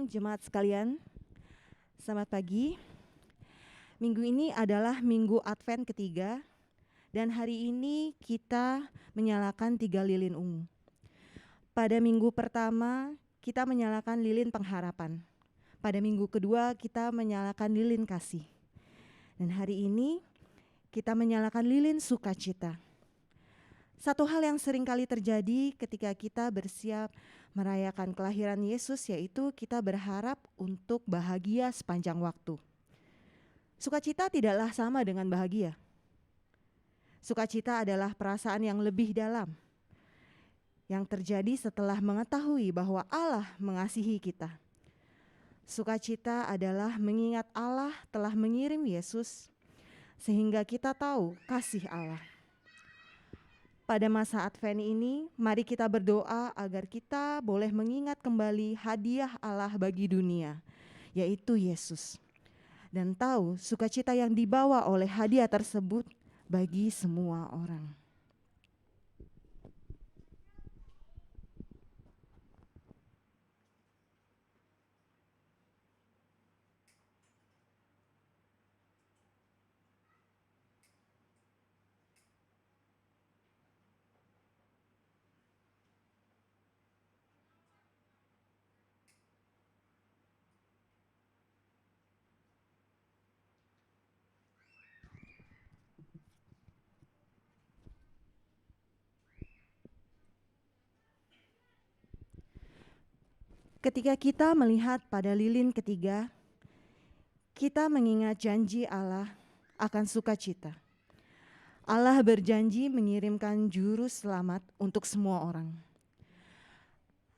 Shalom jemaat sekalian, selamat pagi. Minggu ini adalah minggu Advent ketiga dan hari ini kita menyalakan 3 lilin ungu. Pada minggu pertama kita menyalakan lilin pengharapan. Pada minggu kedua kita menyalakan lilin kasih. Dan hari ini kita menyalakan lilin sukacita. Satu hal yang sering kali terjadi ketika kita bersiap merayakan kelahiran Yesus, yaitu kita berharap untuk bahagia sepanjang waktu. Sukacita tidaklah sama dengan bahagia. Sukacita adalah perasaan yang lebih dalam, yang terjadi setelah mengetahui bahwa Allah mengasihi kita. Sukacita adalah mengingat Allah telah mengirim Yesus, sehingga kita tahu kasih Allah. Pada masa Advent ini, mari kita berdoa agar kita boleh mengingat kembali hadiah Allah bagi dunia, yaitu Yesus. Dan tahu sukacita yang dibawa oleh hadiah tersebut bagi semua orang. Ketika kita melihat pada lilin ketiga, kita mengingat janji Allah akan sukacita. Allah berjanji mengirimkan juru selamat untuk semua orang.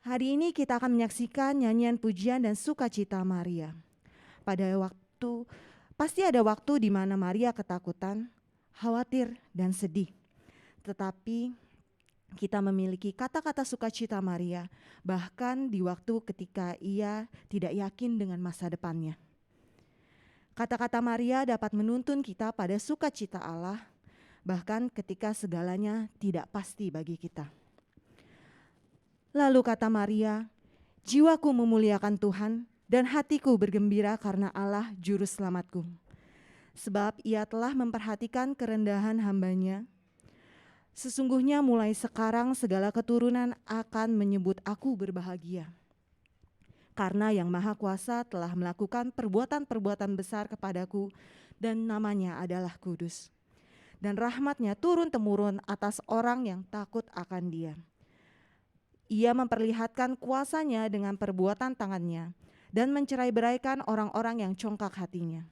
Hari ini kita akan menyaksikan nyanyian pujian dan sukacita Maria. Pasti ada waktu di mana Maria ketakutan, khawatir, dan sedih. Tetapi kita memiliki kata-kata sukacita Maria, bahkan di waktu ketika ia tidak yakin dengan masa depannya. Kata-kata Maria dapat menuntun kita pada sukacita Allah, bahkan ketika segalanya tidak pasti bagi kita. Lalu kata Maria, jiwaku memuliakan Tuhan dan hatiku bergembira karena Allah juru selamatku. Sebab ia telah memperhatikan kerendahan hamba-Nya. Sesungguhnya mulai sekarang segala keturunan akan menyebut aku berbahagia. Karena Yang Maha Kuasa telah melakukan perbuatan-perbuatan besar kepadaku dan namanya adalah kudus. Dan rahmat-Nya turun-temurun atas orang yang takut akan Dia. Ia memperlihatkan kuasa-Nya dengan perbuatan tangan-Nya dan mencerai-beraikan orang-orang yang congkak hatinya.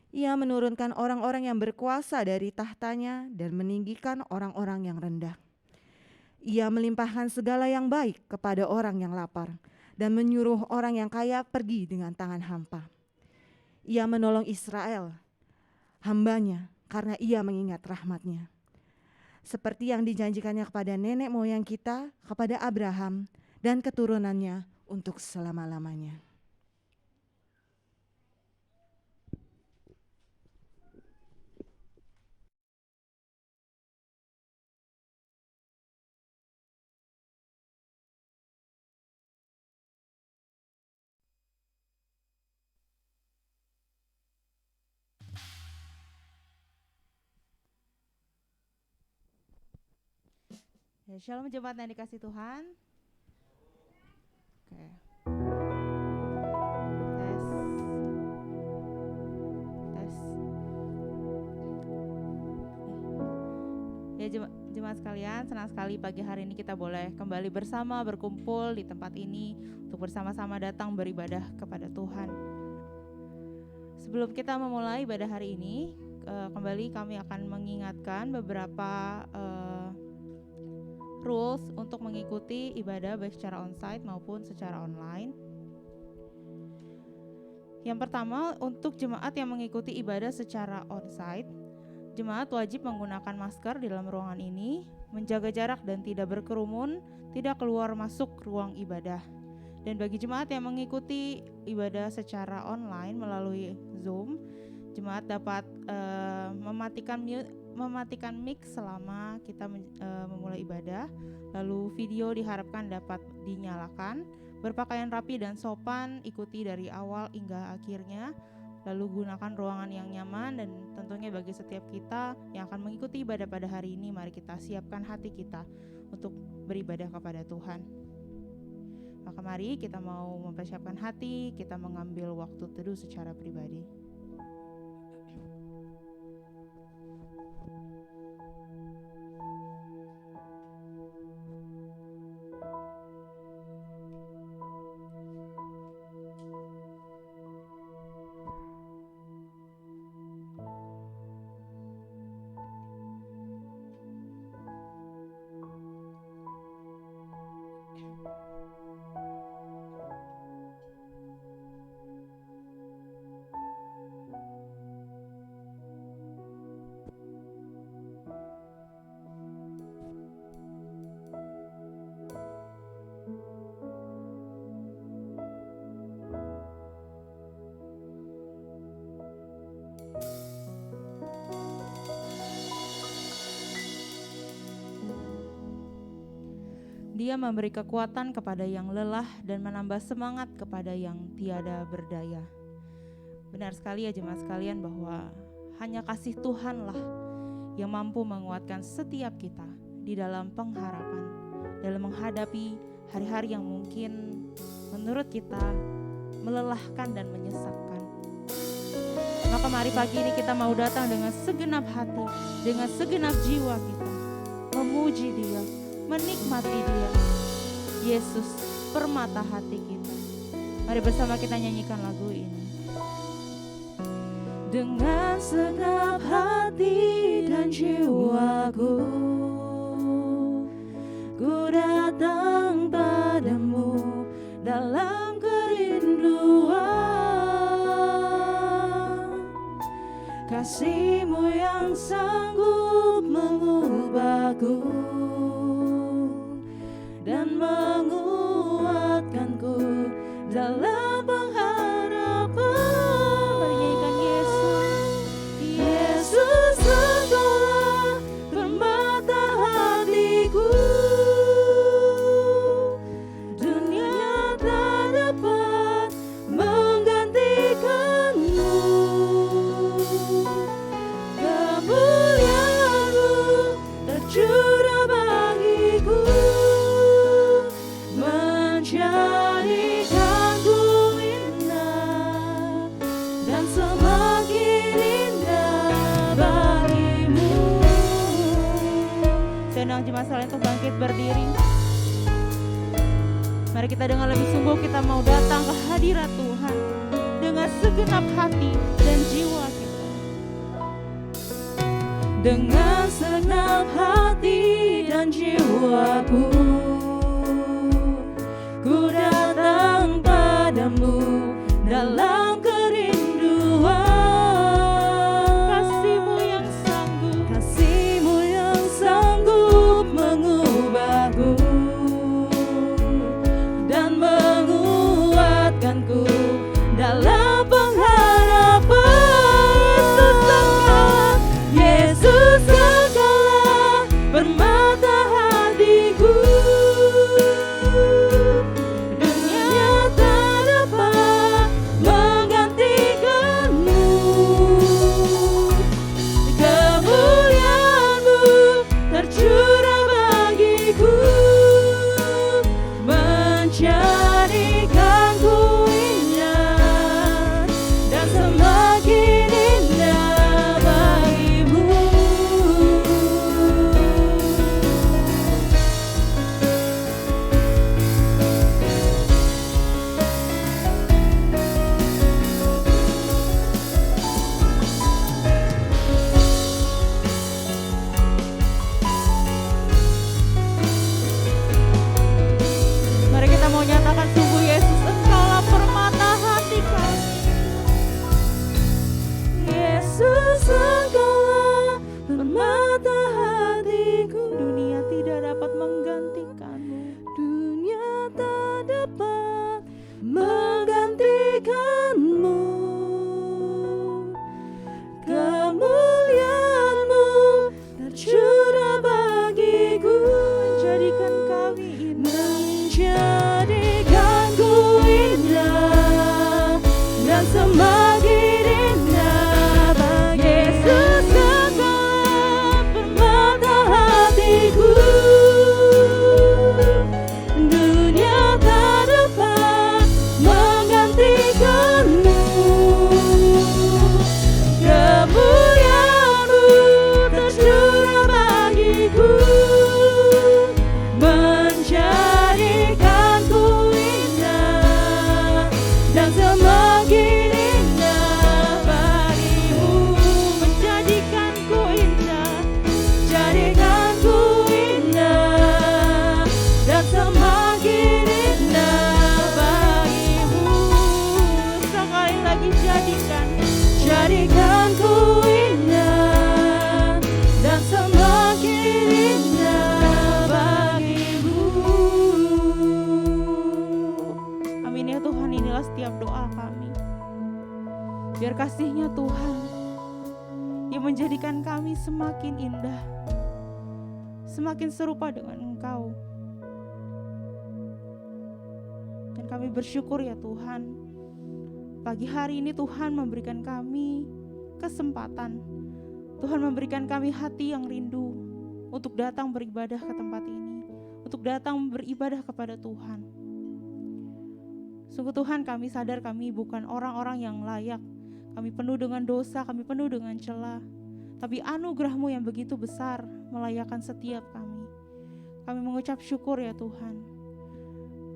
Ia menurunkan orang-orang yang berkuasa dari tahtanya dan meninggikan orang-orang yang rendah. Ia melimpahkan segala yang baik kepada orang yang lapar dan menyuruh orang yang kaya pergi dengan tangan hampa. Ia menolong Israel, hamba-Nya, karena ia mengingat rahmat-Nya. Seperti yang dijanjikannya kepada nenek moyang kita, kepada Abraham dan keturunannya untuk selama-lamanya. Ya, shalom jemaat yang dikasih Tuhan. Oke. Tes. Ya jemaat sekalian, senang sekali pagi hari ini kita boleh kembali bersama berkumpul di tempat ini untuk bersama-sama datang beribadah kepada Tuhan. Sebelum kita memulai ibadah hari ini, kembali kami akan mengingatkan beberapa rules untuk mengikuti ibadah baik secara onsite maupun secara online. Yang pertama, untuk jemaat yang mengikuti ibadah secara onsite, jemaat wajib menggunakan masker di dalam ruangan ini, menjaga jarak dan tidak berkerumun, tidak keluar masuk ruang ibadah. Dan bagi jemaat yang mengikuti ibadah secara online melalui Zoom, jemaat dapat mematikan mic selama kita memulai ibadah. Lalu video diharapkan dapat dinyalakan Berpakaian rapi dan sopan, ikuti dari awal hingga akhirnya. Lalu gunakan ruangan yang nyaman, dan tentunya bagi setiap kita yang akan mengikuti ibadah pada hari ini, mari kita siapkan hati kita untuk beribadah kepada Tuhan. Maka mari kita mau mempersiapkan hati, kita mengambil waktu teduh secara pribadi. Dia memberi kekuatan kepada yang lelah dan menambah semangat kepada yang tiada berdaya. Benar sekali ya jemaat sekalian, bahwa hanya kasih Tuhanlah yang mampu menguatkan setiap kita di dalam pengharapan, dalam menghadapi hari-hari yang mungkin menurut kita melelahkan dan menyesakkan. Maka mari pagi ini kita mau datang dengan segenap hati, dengan segenap jiwa kita, memuji Dia, menikmati Dia. Yesus, permata hati kita. Mari bersama kita nyanyikan lagu ini. Dengan segenap hati dan jiwaku, ku datang padamu dalam kerinduan. Kasih-Mu yang sanggup mengubahku dan menguatkanku dalam pengharapan. Mari nyanyikan Yesus. Yesus Engkaulah permata hatiku. Dunia tak dapat menggantikanmu. Kemuliaan-Mu tercurah bagiku, menjadikanku indah dan semakin indah bagimu. Saya undang jemaat sekalian untuk bangkit berdiri. Mari kita dengan lebih sungguh kita mau datang ke hadirat Tuhan dengan segenap hati dan jiwa kita. Dengan segenap hati dan jiwaku, ku datang padamu dalam kerinduan. Kasih-Mu yang sanggup, Kasih-Mu yang sanggup mengubahku dan menguatkanku dalam pengharapan. Yesus Engkaulah permata hatiku. yang menjadikan kami semakin indah, semakin serupa dengan Engkau. Dan kami bersyukur ya Tuhan, pagi hari ini Tuhan memberikan kami kesempatan, Tuhan memberikan kami hati yang rindu untuk datang beribadah ke tempat ini, untuk datang beribadah kepada Tuhan. Sungguh Tuhan, kami sadar kami bukan orang-orang yang layak, kami penuh dengan dosa, kami penuh dengan celah. Tapi anugerah-Mu yang begitu besar melayakkan setiap kami. Kami mengucap syukur ya Tuhan.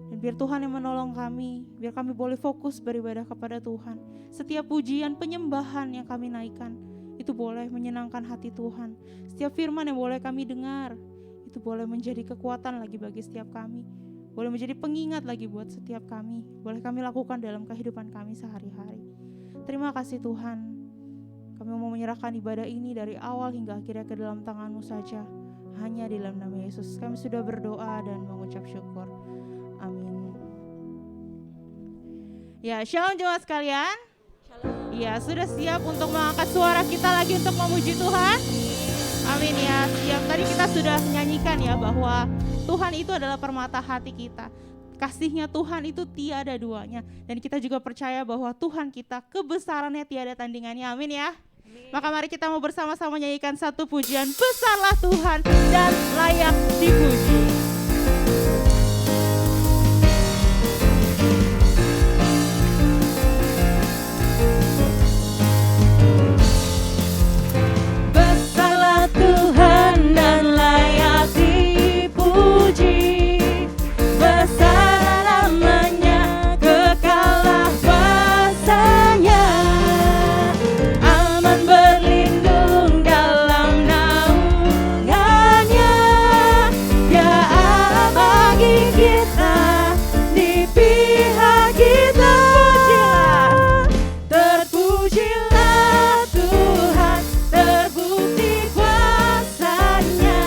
Dan biar Tuhan yang menolong kami, biar kami boleh fokus beribadah kepada Tuhan. Setiap pujian, penyembahan yang kami naikkan, itu boleh menyenangkan hati Tuhan. Setiap firman yang boleh kami dengar, itu boleh menjadi kekuatan lagi bagi setiap kami. Boleh menjadi pengingat lagi buat setiap kami. Boleh kami lakukan dalam kehidupan kami sehari-hari. Terima kasih Tuhan. Kami mau menyerahkan ibadah ini dari awal hingga akhirnya ke dalam tangan-Mu saja. Hanya di dalam nama Yesus kami sudah berdoa dan mengucap syukur. Amin. Ya, shalom jemaat sekalian. Ya, sudah siap untuk mengangkat suara kita lagi untuk memuji Tuhan? Amin ya. Siap. Tadi kita sudah menyanyikan ya bahwa Tuhan itu adalah permata hati kita. Kasihnya Tuhan itu tiada duanya. Dan kita juga percaya bahwa Tuhan kita kebesarannya tiada tandingannya. Amin ya. Amin. Maka mari kita mau bersama-sama menyanyikan satu pujian. Besarlah Tuhan dan layak dipuji. Besarlah Tuhan dan layak dipuji. Besar namanya, kekalah kuasanya. Aman berlindung dalam naungannya. Dia Allah bagi kita, di pihak kita. Terpujilah Tuhan, terbukti kuasanya.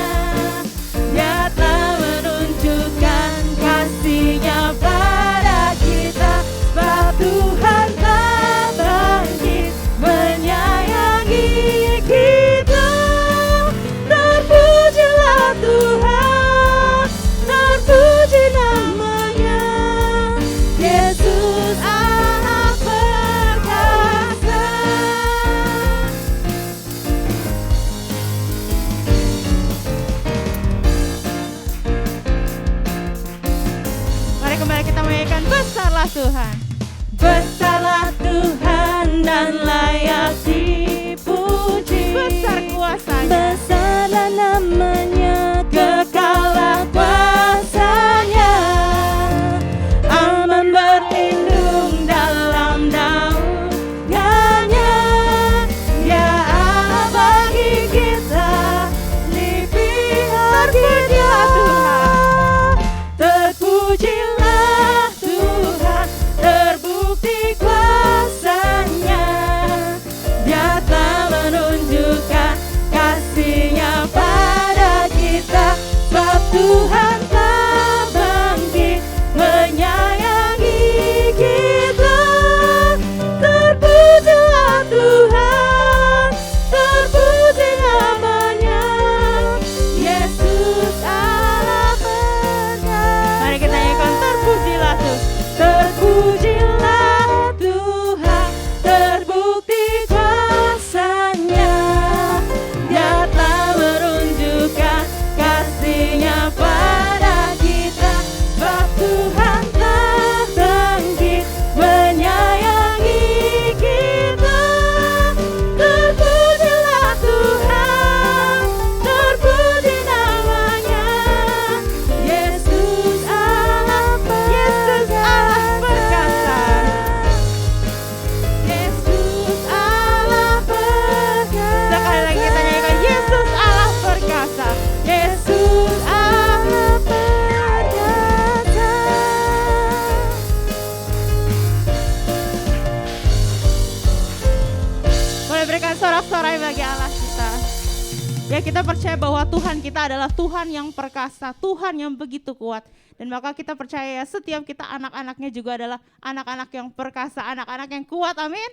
Dia telah menunjukkan kasih-Nya pada kita. Sebab Tuhan telah bangkit menyayangi kita. Terpujilah Tuhan, terpuji namanya. Yesus Allah perkasa. Mari kembali kita menyanyikan besarlah Tuhan. Besarlah Tuhan dan layak dipuji. Besar kuasanya. Besarlah namanya, kekalah kuasanya. Aman berlindung dalam naungannya. Dia Allah bagi kita, di pihak kita. Terpujilah Tuhan, terbukti kuasanya. Dia telah menunjukkan kasih-Nya pada kita. Sebab Tuhan telah bangkit menyayangi kita. Terpujilah Tuhan, terpuji namanya. Yesus Allah perkasa. Mari kita nyanyikan terpujilah Tuhan. Terpujilah Tuhan, terbukti kuasanya. Dia telah menunjukkan kasih-Nya pada kita. Sebab Tuhan telah bangkit menyayangi kita. Terpujilah Tuhan, terpuji namanya. Yesus Allah perkasa. Yesus Allah perkasa. Sekali lagi kita nyanyikan Yesus Allah perkasa. Yesus Allah perkasa. Boleh berikan sorak-sorai bagi Allah kita. Ya, kita percaya bahwa Tuhan kita adalah Tuhan yang perkasa, Tuhan yang begitu kuat. Dan maka kita percaya setiap kita anak-anaknya juga adalah anak-anak yang perkasa, anak-anak yang kuat, amin.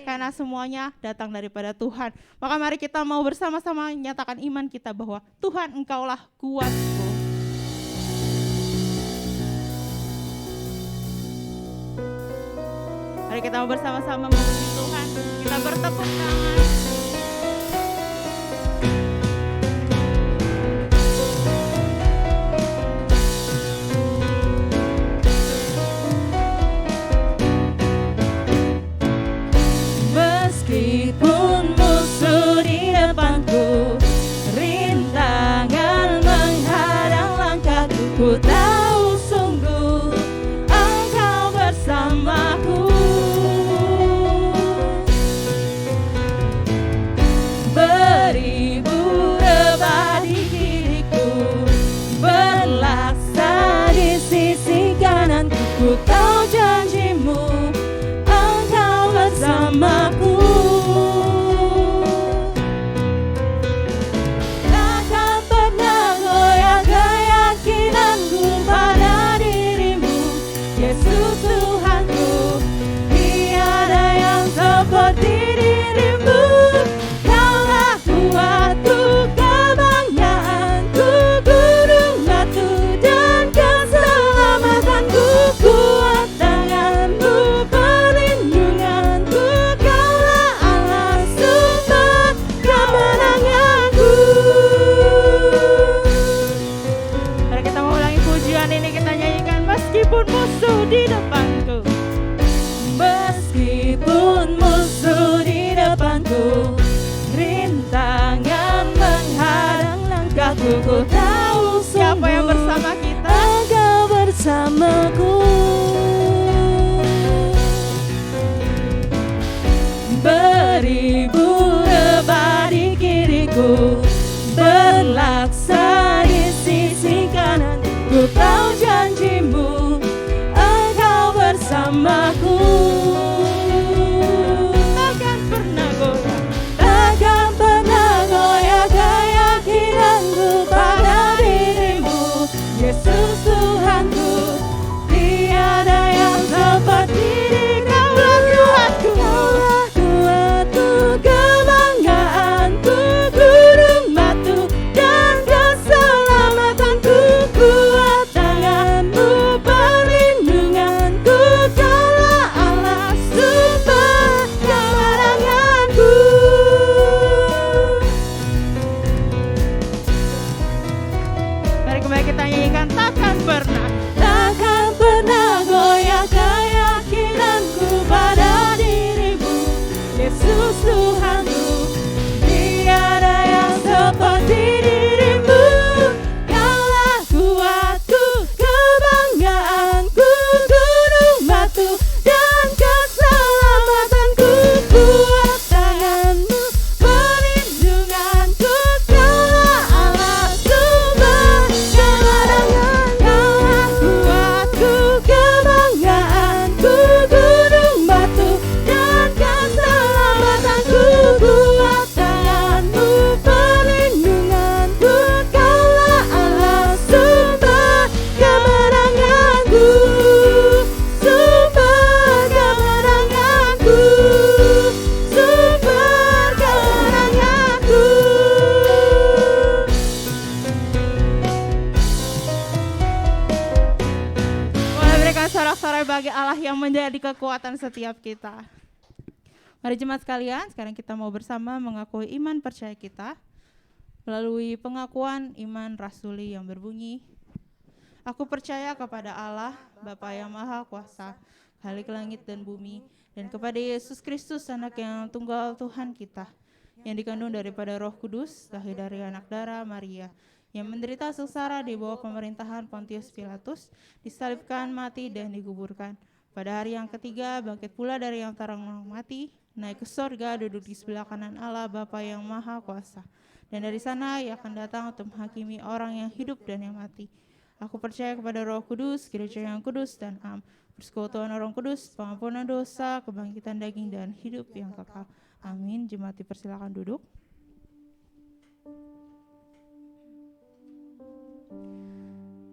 karena semuanya datang daripada Tuhan. Maka mari kita mau bersama-sama menyatakan iman kita bahwa Tuhan, Engkaulah kuatku. Mari kita mau bersama-sama memuji Tuhan. Kita bertepuk tangan. Meskipun musuh di depanku, rintangan menghadang langkahku, ku tahu sungguh Engkau bersamaku. Beribu rebah di kiriku, berlaksa di sisi kananku, ku tahu janjimu Engkau bersamaku. Takkan pernah goyah keyakinanku pada dirimu, Yesus Tuhanku. Tiada yang seperti dirimu. Kaulah kuatku, kebanggaanku, gunung batu dan keselamatanku. Kuat tanganmu, perlindunganku. Kaulah Allah sumber kemenanganku. Mari kita mau ulangi pujian ini, kita nyanyikan meskipun musuh di depanku. Meskipun musuh di depanku, rintangan menghadang langkahku, ku tahu Siapa yang sungguh bersama kita? Engkau bersamaku. Beribu rebah di kiriku, berlaksa di sisi kanan, ku tahu janjimu Engkau bersamaku. Takkan pernah goyah. Takkan pernah goyah keyakinanku pada dirimu, Yesus Tuhanku. Tiada yang seperti dirimu. Kaulah kuatku, kebanggaanku, gunung batu dan keselamatanku. Kuat tanganmu, perlindunganku. Kaulah Allah sumber kemenanganku. Mari kembali kita nyanyikan takkan pernah. Takkan pernah goyah keyakinanku pada dirimu, Yesus Tuhanku. Tiada yang seperti dirimu. Kaulah kuatku, kebanggaanku, gunung batu dan keselamatanku. Kuat tanganmu, perlindunganku. Kaulah Allah sumber kemenangan. Kaulah kuatku, kebanggaanku, gunung batu dan keselamatanku. Kuat tanganmu, perlindunganku. Kaulah Allah sumber kemenanganku. Sumber kemenanganku. Sumber kemenanganku. Boleh berikan sorak-sorai bagi Allah yang menjadi kekuatan setiap kita. Mari jemaat sekalian, sekarang kita mau bersama mengakui iman percaya kita melalui pengakuan iman rasuli yang berbunyi, Aku percaya kepada Allah, Bapa yang Maha Kuasa, Khalik langit dan bumi, dan kepada Yesus Kristus, Anak yang tunggal Tuhan kita, yang dikandung daripada Roh Kudus, lahir dari anak darah Maria, yang menderita sengsara di bawah pemerintahan Pontius Pilatus, disalibkan, mati, dan dikuburkan. Pada hari yang ketiga, bangkit pula dari antara orang mati, naik ke sorga, duduk di sebelah kanan Allah, Bapa yang Maha Kuasa. Dan dari sana ia akan datang untuk menghakimi orang yang hidup dan yang mati. Aku percaya kepada Roh Kudus, gereja yang kudus dan am, persekutuan orang kudus, pengampunan dosa, kebangkitan daging dan hidup yang kekal. Amin. Jemaat dipersilakan duduk.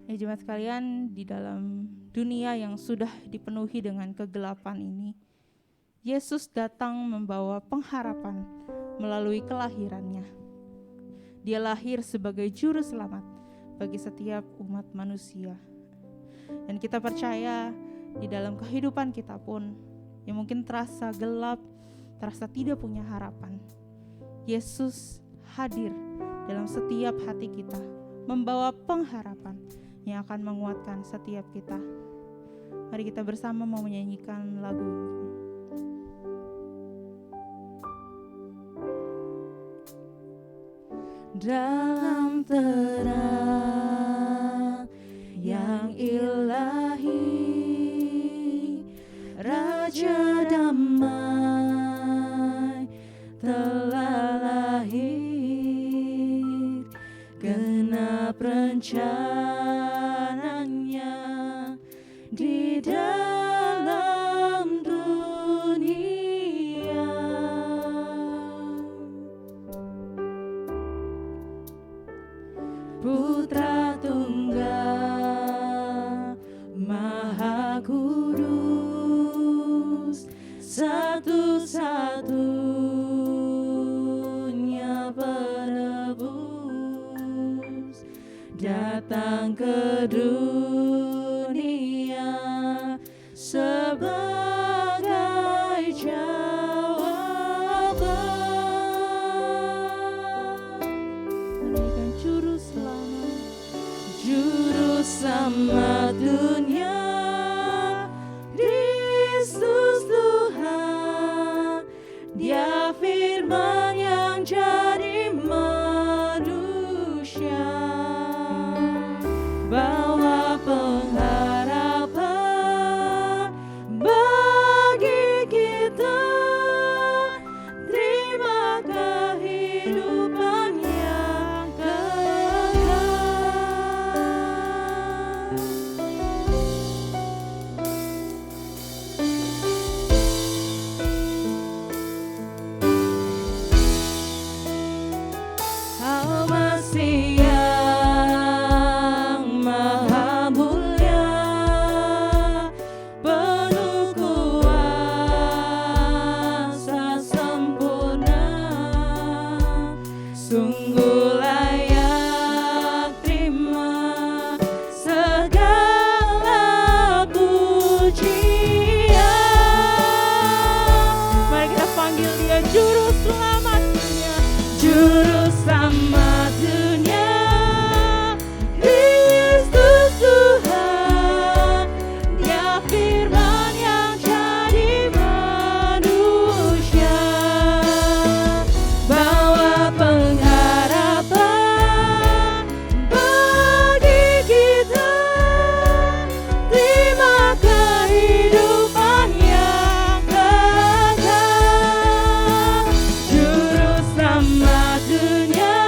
Jemaat sekalian, di dalam dunia yang sudah dipenuhi dengan kegelapan ini, Yesus datang membawa pengharapan melalui kelahirannya. Dia lahir sebagai juru selamat bagi setiap umat manusia. Dan kita percaya di dalam kehidupan kita pun yang mungkin terasa gelap, terasa tidak punya harapan, Yesus hadir dalam setiap hati kita, membawa pengharapan yang akan menguatkan setiap kita. Mari kita bersama mau menyanyikan lagu ini. Dalam terang yang ilahi, Raja damai telah lahir, genap rencananya di dalam dunia. Putra Tunggal Maha Kudus, satu-satunya penebus, datang ke dunia sebagai jawaban. Menaikkan juru selamat, Juru selamat dunia, Kristus Tuhan. Dia firman yang jadi manusia, bawa pengharapan bagi kita. Terima kehidupan yang kekal. Kau masih yang maha mulia, penuh kuasa sempurna, sungguh layak terima segala pujian. mari kita panggil dia juru selamat dunia. Juru selamat dunia, Kristus Tuhan. Dia firman yang jadi manusia, bawa pengharapan bagi kita. Terima kehidupan yang kekal. Juru selamat dunia,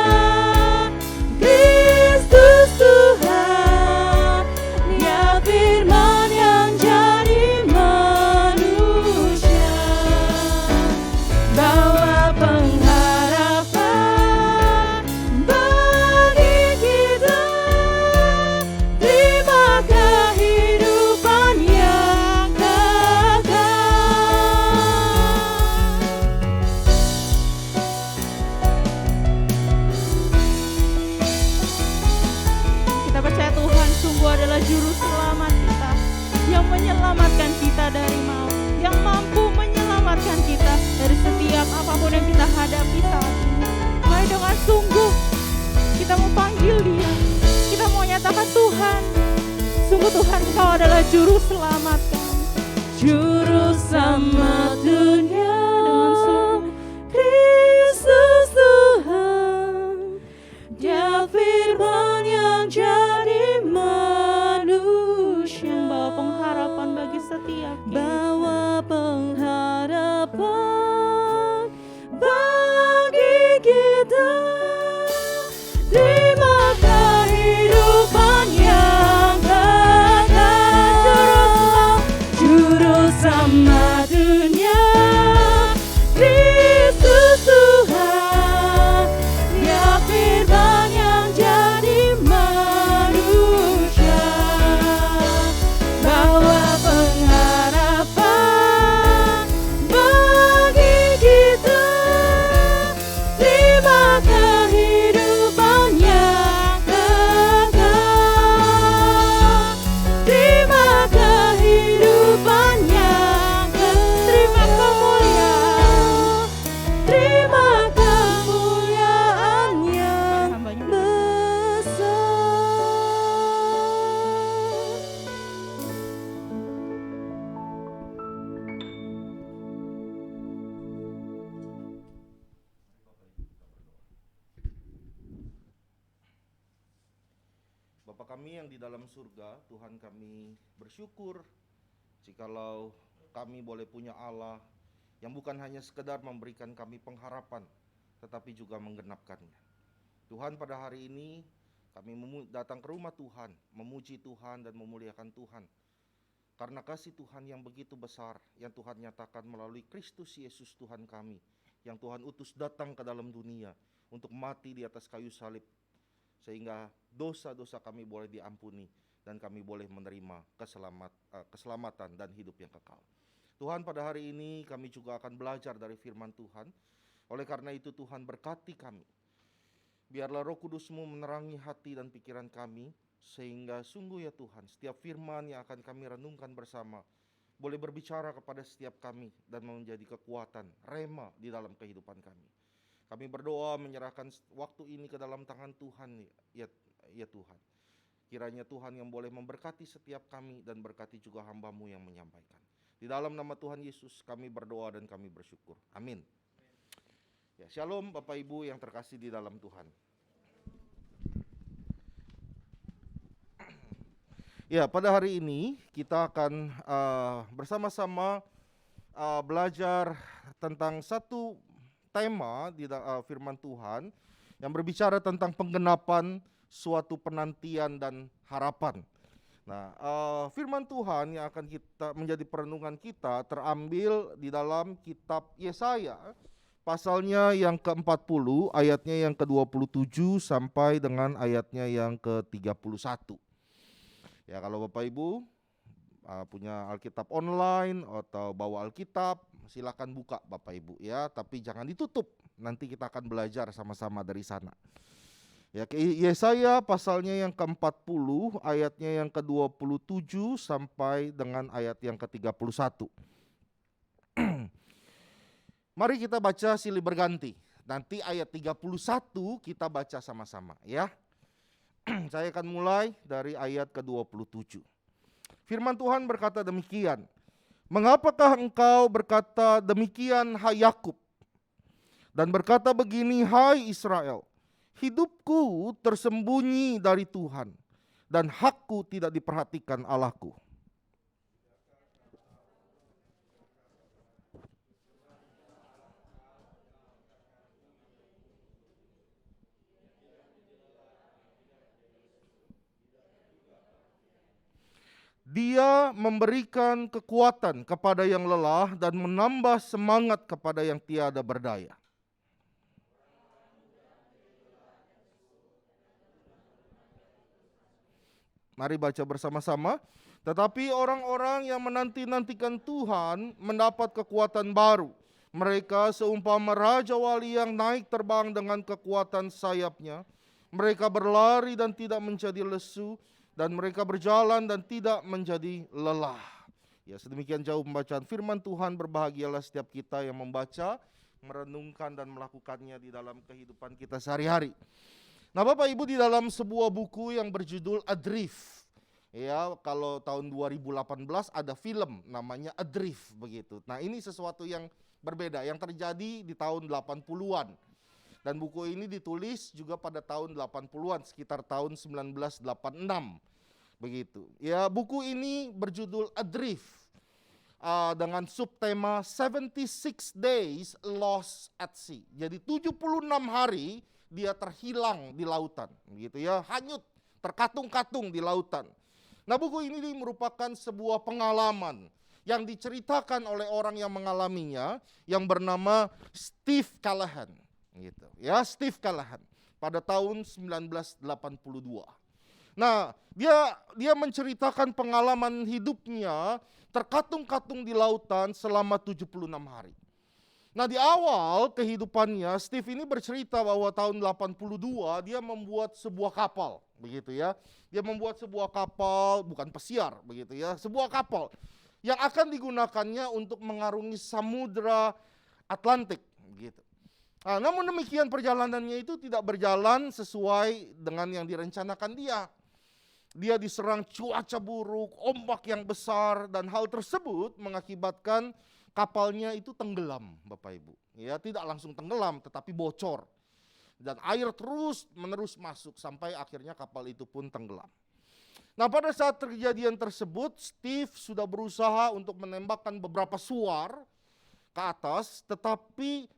Kristus Tuhan. Dia firman yang jadi manusia, bawa pengharapan bagi kita. Terima kehidupan yang kekal. Kita percaya Tuhan sungguh adalah juru selamat kita, yang menyelamatkan kita dari maut, yang mampu menyelamatkan kita dari setiap apapun yang kita hadapi saat ini. Mari dengan sungguh kita mau panggil dia, kita mau nyatakan Tuhan, sungguh Tuhan Kau adalah juru selamat kami. Juru selamat dunia, Dengan sungguh Kristus Tuhan. Dia firman yang jadi manusia, membawa pengharapan bagi setiap kita. bawa pengharapan bagi kita. Terima kehidupan yang kekal. Juru selamat dunia, Kristus Tuhan. Dia firman yang jadi manusia, bawa pengharapan Bapa kami yang di dalam surga, Tuhan kami bersyukur jikalau kami boleh punya Allah yang bukan hanya sekedar memberikan kami pengharapan, tetapi juga menggenapkannya. Tuhan, pada hari ini kami datang ke rumah Tuhan, memuji Tuhan dan memuliakan Tuhan. Karena kasih Tuhan yang begitu besar, yang Tuhan nyatakan melalui Kristus Yesus Tuhan kami, yang Tuhan utus datang ke dalam dunia untuk mati di atas kayu salib, sehingga dosa-dosa kami boleh diampuni dan kami boleh menerima keselamatan dan hidup yang kekal. Tuhan, pada hari ini kami juga akan belajar dari firman Tuhan. Oleh karena itu Tuhan berkati kami. Biarlah Roh Kudus-Mu menerangi hati dan pikiran kami, sehingga sungguh ya Tuhan, setiap firman yang akan kami renungkan bersama boleh berbicara kepada setiap kami dan menjadi kekuatan, rema di dalam kehidupan kami. Kami berdoa menyerahkan waktu ini ke dalam tangan Tuhan, ya Tuhan. Kiranya Tuhan yang boleh memberkati setiap kami dan berkati juga hamba-Mu yang menyampaikan. Di dalam nama Tuhan Yesus kami berdoa dan kami bersyukur. Amin. Ya, shalom Bapak Ibu yang terkasih di dalam Tuhan. Ya, pada hari ini kita akan bersama-sama belajar tentang satu tema di firman Tuhan yang berbicara tentang penggenapan suatu penantian dan harapan. Nah, firman Tuhan yang akan kita menjadi perenungan kita terambil di dalam kitab Yesaya, pasalnya yang ke-40, ayatnya yang ke-27 sampai dengan ayatnya yang ke-31. Ya, kalau Bapak Ibu punya Alkitab online atau bawa Alkitab, silakan buka Bapak Ibu ya, tapi jangan ditutup. Nanti kita akan belajar sama-sama dari sana. Ya, Yesaya pasalnya yang ke-40, ayatnya yang ke-27 sampai dengan ayat yang ke-31. Mari kita baca silih berganti. Nanti ayat 31 kita baca sama-sama ya. Saya akan mulai dari ayat ke-27. Firman Tuhan berkata demikian. Mengapakah engkau berkata demikian, hai Yakub? Dan berkata begini, hai Israel, hidupku tersembunyi dari Tuhan, dan hakku tidak diperhatikan Allahku. Dia memberikan kekuatan kepada yang lelah dan menambah semangat kepada yang tiada berdaya. Mari baca bersama-sama. Tetapi orang-orang yang menanti-nantikan Tuhan mendapat kekuatan baru. Mereka seumpama raja wali yang naik terbang dengan kekuatan sayapnya. Mereka berlari dan tidak menjadi lesu, dan mereka berjalan dan tidak menjadi lelah. Ya, sedemikian jauh pembacaan firman Tuhan. Berbahagialah setiap kita yang membaca, merenungkan dan melakukannya di dalam kehidupan kita sehari-hari. Nah, Bapak Ibu, di dalam sebuah buku yang berjudul Adrift, ya, kalau tahun 2018 ada film namanya Adrift begitu. Nah, ini sesuatu yang berbeda yang terjadi di tahun 80-an. Dan buku ini ditulis juga pada tahun 80-an, sekitar tahun 1986. Begitu. Ya, buku ini berjudul Adrift dengan subtema 76 Days Lost at Sea. Jadi 76 hari dia terhilang di lautan, begitu ya, hanyut, terkatung-katung di lautan. Nah, buku ini merupakan sebuah pengalaman yang diceritakan oleh orang yang mengalaminya, yang bernama Steve Callahan. Gitu ya, Steve Callahan pada tahun 1982. Nah, dia menceritakan pengalaman hidupnya terkatung-katung di lautan selama 76 hari. Nah, di awal kehidupannya Steve ini bercerita bahwa tahun 82 dia membuat sebuah kapal, begitu ya. Dia membuat sebuah kapal, bukan pesiar, begitu ya, sebuah kapal yang akan digunakannya untuk mengarungi samudra Atlantik, begitu. Nah, namun demikian perjalanannya itu tidak berjalan sesuai dengan yang direncanakan dia. Dia diserang cuaca buruk, ombak yang besar, dan hal tersebut mengakibatkan kapalnya itu tenggelam, Bapak Ibu. Ya, tidak langsung tenggelam, tetapi bocor. Dan air terus menerus masuk sampai akhirnya kapal itu pun tenggelam. Nah, pada saat kejadian tersebut, Steve sudah berusaha untuk menembakkan beberapa suar ke atas, tetapi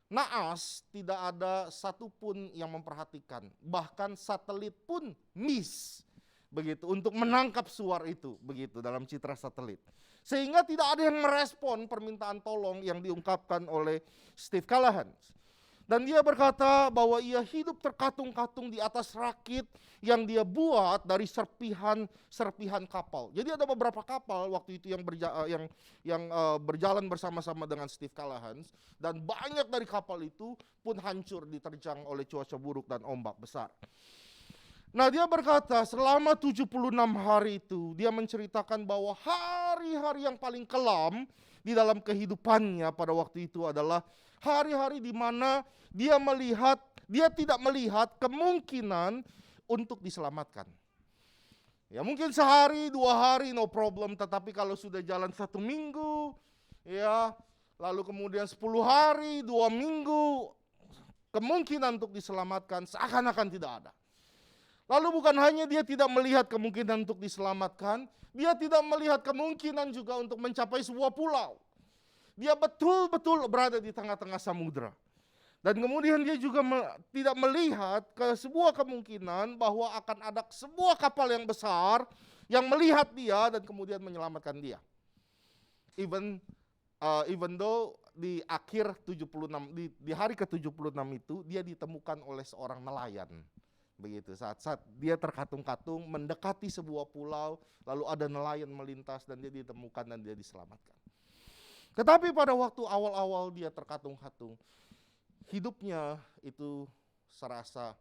naas tidak ada satupun yang memperhatikan. Bahkan satelit pun miss, begitu, untuk menangkap suar itu, begitu, dalam citra satelit. Sehingga tidak ada yang merespon permintaan tolong yang diungkapkan oleh Steve Callahan. Dan dia berkata bahwa ia hidup terkatung-katung di atas rakit yang dia buat dari serpihan kapal. Jadi ada beberapa kapal waktu itu yang berjalan bersama-sama dengan Steve Callahan, dan banyak dari kapal itu pun hancur diterjang oleh cuaca buruk dan ombak besar. Nah, dia berkata selama 76 hari itu dia menceritakan bahwa hari-hari yang paling kelam di dalam kehidupannya pada waktu itu adalah hari-hari di mana dia tidak melihat kemungkinan untuk diselamatkan. Ya, mungkin sehari, 2 hari no problem, tetapi kalau sudah jalan 1 minggu, ya, lalu kemudian 10 hari, 2 minggu, kemungkinan untuk diselamatkan seakan-akan tidak ada. Lalu bukan hanya dia tidak melihat kemungkinan untuk diselamatkan, dia tidak melihat kemungkinan juga untuk mencapai sebuah pulau. Dia betul-betul berada di tengah-tengah samudera. Dan kemudian dia juga tidak melihat ke sebuah kemungkinan bahwa akan ada sebuah kapal yang besar yang melihat dia dan kemudian menyelamatkan dia. Even though di akhir 76, di hari ke-76 itu dia ditemukan oleh seorang nelayan. Begitu, saat dia terkatung-katung mendekati sebuah pulau, lalu ada nelayan melintas dan dia ditemukan dan dia diselamatkan. Tetapi pada waktu awal-awal dia terkatung-katung, hidupnya itu serasa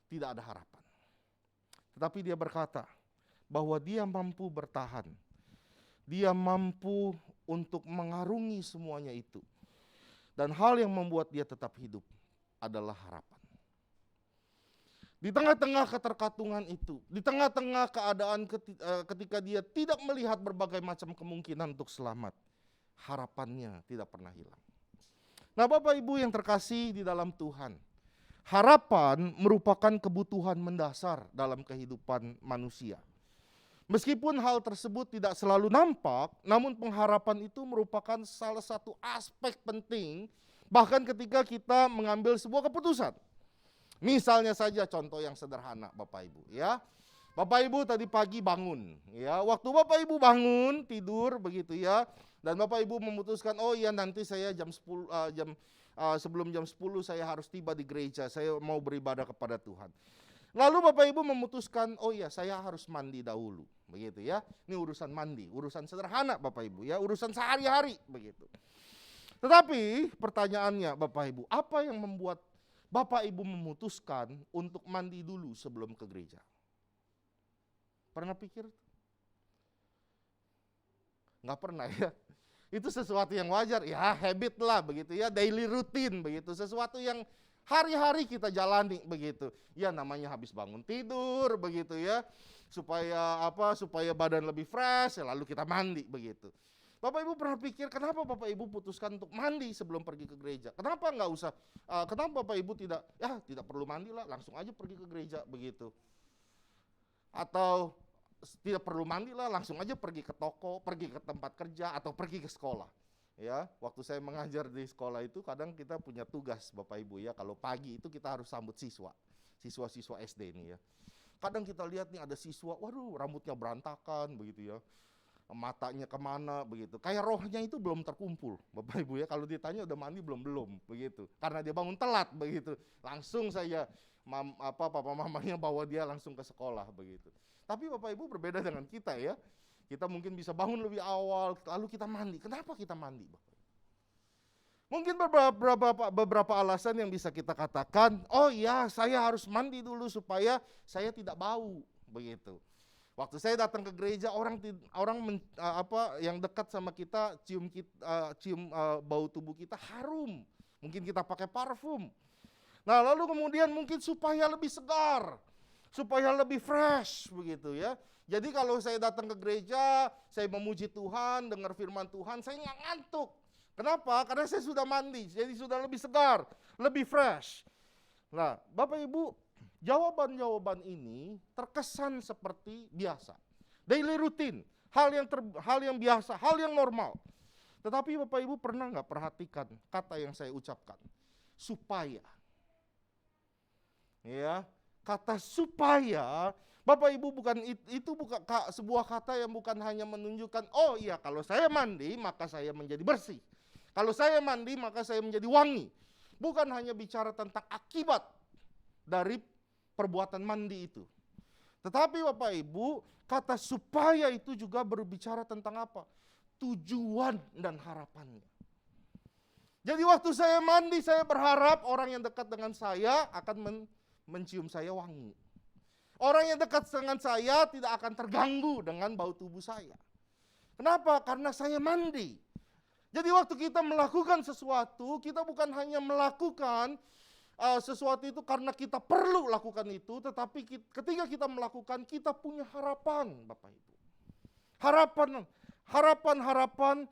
tidak ada harapan. Tetapi dia berkata bahwa dia mampu bertahan. Dia mampu untuk mengarungi semuanya itu. Dan hal yang membuat dia tetap hidup adalah harapan. Di tengah-tengah keterkatungan itu, di tengah-tengah keadaan ketika dia tidak melihat berbagai macam kemungkinan untuk selamat, harapannya tidak pernah hilang. Nah, Bapak Ibu yang terkasih di dalam Tuhan, harapan merupakan kebutuhan mendasar dalam kehidupan manusia. Meskipun hal tersebut tidak selalu nampak, namun pengharapan itu merupakan salah satu aspek penting bahkan ketika kita mengambil sebuah keputusan. Misalnya saja contoh yang sederhana, Bapak Ibu, ya. Bapak Ibu tadi pagi bangun, ya. Waktu Bapak Ibu bangun tidur begitu ya, dan Bapak Ibu memutuskan, oh iya nanti saya sebelum jam 10 saya harus tiba di gereja, saya mau beribadah kepada Tuhan. Lalu Bapak Ibu memutuskan, oh iya saya harus mandi dahulu, begitu ya. Ini urusan mandi, urusan sederhana Bapak Ibu ya, urusan sehari-hari begitu. Tetapi pertanyaannya Bapak Ibu, apa yang membuat Bapak Ibu memutuskan untuk mandi dulu sebelum ke gereja? Pernah pikir? Nggak pernah ya. Itu sesuatu yang wajar, ya habit lah begitu ya, daily routine begitu, sesuatu yang hari-hari kita jalani begitu. Ya namanya habis bangun tidur begitu ya, supaya badan lebih fresh, ya, lalu kita mandi begitu. Bapak Ibu pernah pikir kenapa Bapak Ibu putuskan untuk mandi sebelum pergi ke gereja? Kenapa nggak usah? Kenapa Bapak Ibu tidak perlu mandi lah, langsung aja pergi ke gereja begitu? Atau tidak perlu mandi lah, langsung aja pergi ke toko, pergi ke tempat kerja, atau pergi ke sekolah. Ya, waktu saya mengajar di sekolah itu kadang kita punya tugas Bapak Ibu ya, kalau pagi itu kita harus sambut siswa-siswa SD ini ya. Kadang kita lihat nih ada siswa, waduh rambutnya berantakan begitu ya, matanya kemana begitu, kayak rohnya itu belum terkumpul Bapak Ibu ya. Kalau ditanya udah mandi belum begitu, karena dia bangun telat begitu, langsung saja papa mamanya bawa dia langsung ke sekolah begitu. Tapi Bapak Ibu berbeda dengan kita ya. Kita mungkin bisa bangun lebih awal, lalu kita mandi. Kenapa kita mandi, Bapak? Mungkin beberapa alasan yang bisa kita katakan. Oh ya, saya harus mandi dulu supaya saya tidak bau, begitu. Waktu saya datang ke gereja, orang yang dekat sama kita cium bau tubuh kita harum. Mungkin kita pakai parfum. Nah, lalu kemudian mungkin supaya lebih segar, supaya lebih fresh begitu ya. Jadi kalau saya datang ke gereja, saya memuji Tuhan, dengar firman Tuhan, saya nggak ngantuk. Kenapa? Karena saya sudah mandi, jadi sudah lebih segar, lebih fresh. Nah, Bapak Ibu, jawaban-jawaban ini terkesan seperti biasa, daily routine, hal yang biasa, hal yang normal. Tetapi Bapak Ibu pernah nggak perhatikan kata yang saya ucapkan? Supaya. Ya, kata supaya, Bapak Ibu itu bukan sebuah kata yang bukan hanya menunjukkan, oh iya kalau saya mandi maka saya menjadi bersih. Kalau saya mandi maka saya menjadi wangi. Bukan hanya bicara tentang akibat dari perbuatan mandi itu. Tetapi Bapak Ibu, kata supaya itu juga berbicara tentang apa? Tujuan dan harapannya. Jadi waktu saya mandi, saya berharap orang yang dekat dengan saya akan mencium saya wangi. Orang yang dekat dengan saya tidak akan terganggu dengan bau tubuh saya. Kenapa? Karena saya mandi. Jadi waktu kita melakukan sesuatu, kita bukan hanya melakukan sesuatu itu karena kita perlu lakukan itu, tetapi ketika kita melakukan, kita punya harapan, Bapak Ibu. Harapan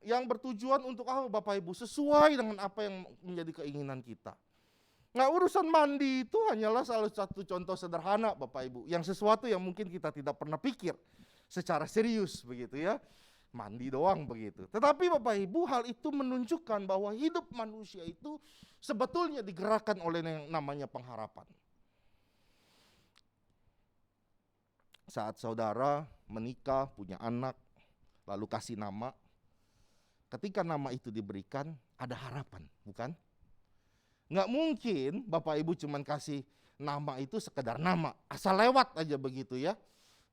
yang bertujuan untuk Bapak Ibu, sesuai dengan apa yang menjadi keinginan kita. Nah, urusan mandi itu hanyalah salah satu contoh sederhana, Bapak Ibu, yang sesuatu yang mungkin kita tidak pernah pikir secara serius begitu ya. Mandi doang begitu. Tetapi Bapak Ibu, hal itu menunjukkan bahwa hidup manusia itu sebetulnya digerakkan oleh yang namanya pengharapan. Saat saudara menikah, punya anak, lalu kasih nama, ketika nama itu diberikan, ada harapan, bukan? Nggak mungkin Bapak Ibu cuman kasih nama itu sekedar nama, asal lewat aja begitu ya.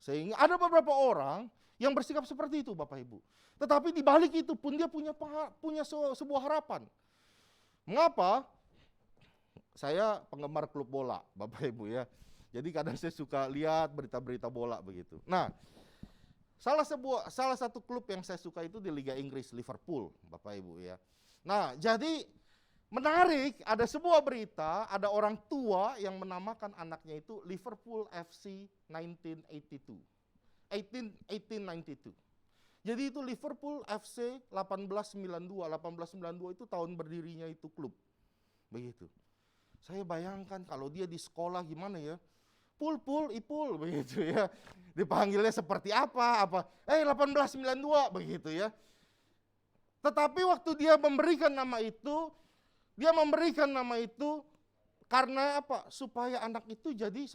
Sehingga ada beberapa orang yang bersikap seperti itu Bapak Ibu. Tetapi di balik itu pun dia punya sebuah harapan. Mengapa? Saya penggemar klub bola Bapak Ibu ya. Jadi kadang saya suka lihat berita-berita bola begitu. Nah, salah satu klub yang saya suka itu di Liga Inggris, Liverpool Bapak Ibu ya. Nah, jadi menarik, ada sebuah berita, ada orang tua yang menamakan anaknya itu Liverpool FC 1982. 1892. Jadi itu Liverpool FC 1892. 1892 itu tahun berdirinya itu klub. Begitu. Saya bayangkan kalau dia di sekolah gimana ya? Ipul begitu ya. Dipanggilnya seperti apa? 1892 begitu ya. Tetapi waktu dia memberikan nama itu karena apa? Supaya anak itu jadi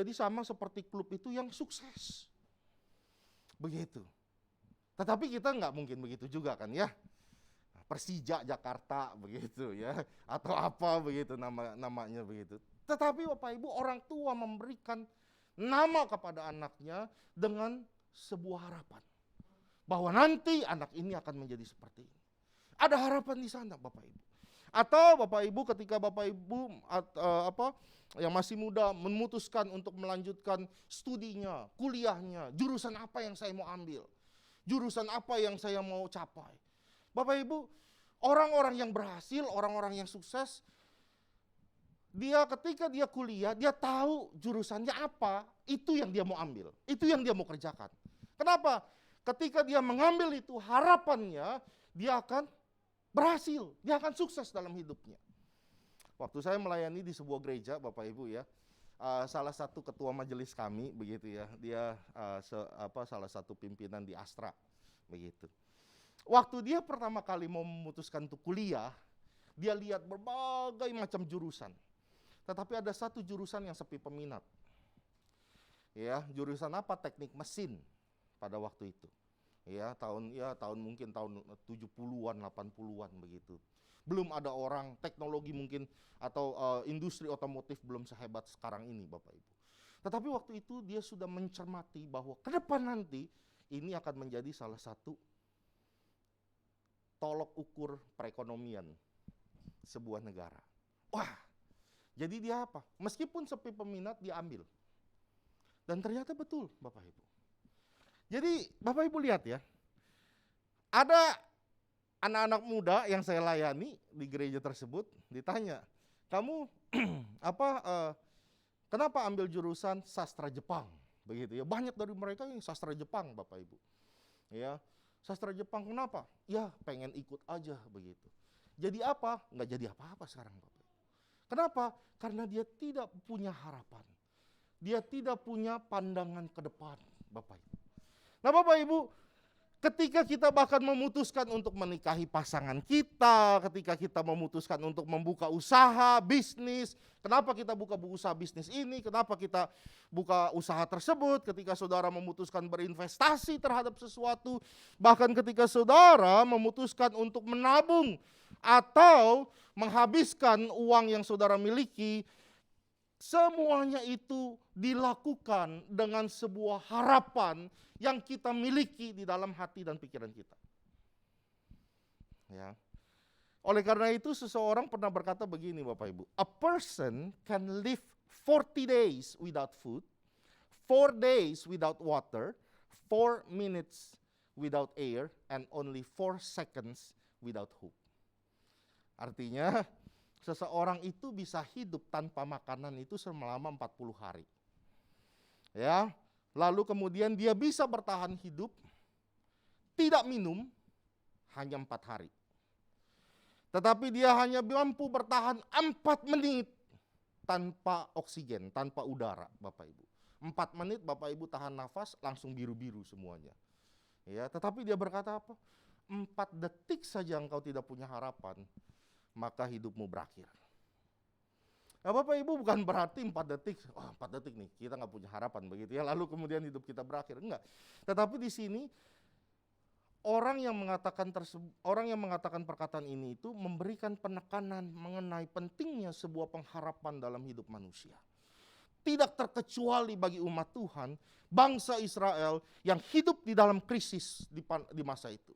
sama seperti klub itu yang sukses. Begitu. Tetapi kita nggak mungkin begitu juga kan ya. Persija Jakarta begitu ya. Atau apa begitu namanya begitu. Tetapi Bapak Ibu, orang tua memberikan nama kepada anaknya dengan sebuah harapan. Bahwa nanti anak ini akan menjadi seperti ini. Ada harapan di sana Bapak Ibu. Atau Bapak Ibu ketika Bapak Ibu yang masih muda memutuskan untuk melanjutkan studinya, kuliahnya, jurusan apa yang saya mau ambil, jurusan apa yang saya mau capai. Bapak Ibu, orang-orang yang berhasil, orang-orang yang sukses, ketika dia kuliah, dia tahu jurusannya apa, itu yang dia mau ambil, itu yang dia mau kerjakan. Kenapa? Ketika dia mengambil itu, harapannya dia akan berhasil, dia akan sukses dalam hidupnya. Waktu saya melayani di sebuah gereja, Bapak Ibu ya, salah satu ketua majelis kami begitu ya, dia salah satu pimpinan di Astra begitu. Waktu dia pertama kali mau memutuskan untuk kuliah, dia lihat berbagai macam jurusan. Tetapi ada satu jurusan yang sepi peminat. Ya, jurusan apa? Teknik mesin pada waktu itu. Ya, tahun 70-an, 80-an begitu. Belum ada orang, teknologi mungkin atau industri otomotif belum sehebat sekarang ini Bapak Ibu. Tetapi waktu itu dia sudah mencermati bahwa ke depan nanti ini akan menjadi salah satu tolok ukur perekonomian sebuah negara. Wah, jadi dia apa? Meskipun sepi peminat dia ambil. Dan ternyata betul Bapak Ibu. Jadi Bapak Ibu lihat ya, ada anak-anak muda yang saya layani di gereja tersebut ditanya, kamu kenapa ambil jurusan sastra Jepang? Begitu ya, banyak dari mereka yang sastra Jepang Bapak Ibu. Ya, sastra Jepang kenapa? Ya pengen ikut aja begitu. Jadi apa? Nggak jadi apa-apa sekarang Bapak Ibu. Kenapa? Karena dia tidak punya harapan. Dia tidak punya pandangan ke depan, Bapak Ibu. Nah Bapak Ibu, ketika kita bahkan memutuskan untuk menikahi pasangan kita, ketika kita memutuskan untuk membuka usaha, bisnis, kenapa kita buka usaha bisnis ini, kenapa kita buka usaha tersebut, ketika saudara memutuskan berinvestasi terhadap sesuatu, bahkan ketika saudara memutuskan untuk menabung atau menghabiskan uang yang saudara miliki, semuanya itu dilakukan dengan sebuah harapan yang kita miliki di dalam hati dan pikiran kita. Ya. Oleh karena itu seseorang pernah berkata begini Bapak Ibu, a person can live 40 days without food, 4 days without water, 4 minutes without air, and only 4 seconds without hope. Artinya seseorang itu bisa hidup tanpa makanan itu selama 40 hari. Ya, lalu kemudian dia bisa bertahan hidup tidak minum hanya 4 hari. Tetapi dia hanya mampu bertahan 4 menit tanpa oksigen, tanpa udara, Bapak Ibu. 4 menit Bapak Ibu tahan nafas langsung biru-biru semuanya. Ya, tetapi dia berkata apa? 4 detik saja engkau tidak punya harapan, maka hidupmu berakhir. Nah, Bapak Ibu bukan berarti 4 detik, 4 detik nih kita nggak punya harapan begitu ya, lalu kemudian hidup kita berakhir, enggak. Tetapi di sini orang yang mengatakan perkataan ini itu memberikan penekanan mengenai pentingnya sebuah pengharapan dalam hidup manusia. Tidak terkecuali bagi umat Tuhan, bangsa Israel yang hidup di dalam krisis di masa itu.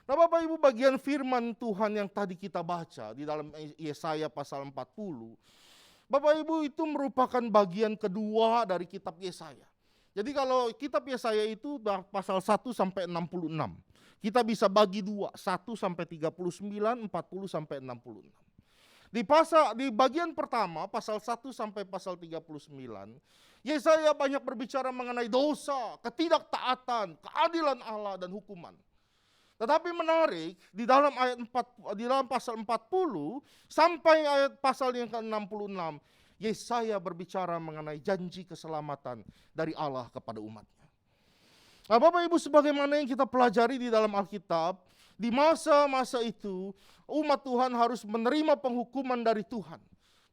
Nah Bapak Ibu, bagian firman Tuhan yang tadi kita baca di dalam Yesaya pasal 40, Bapak Ibu itu merupakan bagian kedua dari kitab Yesaya. Jadi kalau kitab Yesaya itu pasal 1 sampai 66. Kita bisa bagi dua, 1 sampai 39, 40 sampai 66. Di bagian pertama, pasal 1 sampai pasal 39, Yesaya banyak berbicara mengenai dosa, ketidaktaatan, keadilan Allah dan hukuman. Tetapi menarik, di dalam pasal 40 sampai ayat pasal yang ke-66, Yesaya berbicara mengenai janji keselamatan dari Allah kepada umatnya. Nah, Bapak Ibu, sebagaimana yang kita pelajari di dalam Alkitab, di masa-masa itu umat Tuhan harus menerima penghukuman dari Tuhan,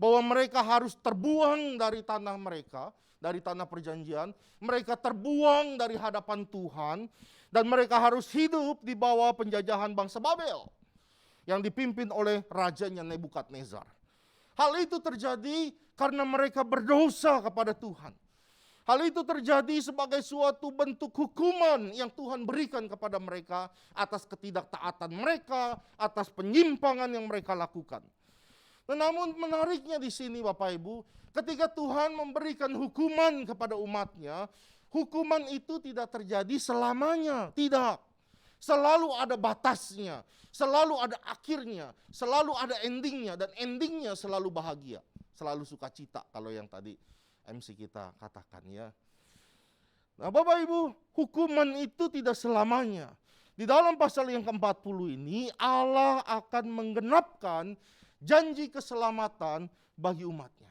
bahwa mereka harus terbuang dari tanah mereka, dari tanah perjanjian, mereka terbuang dari hadapan Tuhan, dan mereka harus hidup di bawah penjajahan bangsa Babel yang dipimpin oleh rajanya Nebukadnezar. Hal itu terjadi karena mereka berdosa kepada Tuhan. Hal itu terjadi sebagai suatu bentuk hukuman yang Tuhan berikan kepada mereka atas ketidaktaatan mereka, atas penyimpangan yang mereka lakukan. Namun menariknya di sini Bapak Ibu, ketika Tuhan memberikan hukuman kepada umatnya, hukuman itu tidak terjadi selamanya, tidak. Selalu ada batasnya, selalu ada akhirnya, selalu ada endingnya, dan endingnya selalu bahagia, selalu sukacita kalau yang tadi MC kita katakan ya. Nah Bapak Ibu, hukuman itu tidak selamanya. Di dalam pasal yang ke-40 ini Allah akan menggenapkan janji keselamatan bagi umatnya.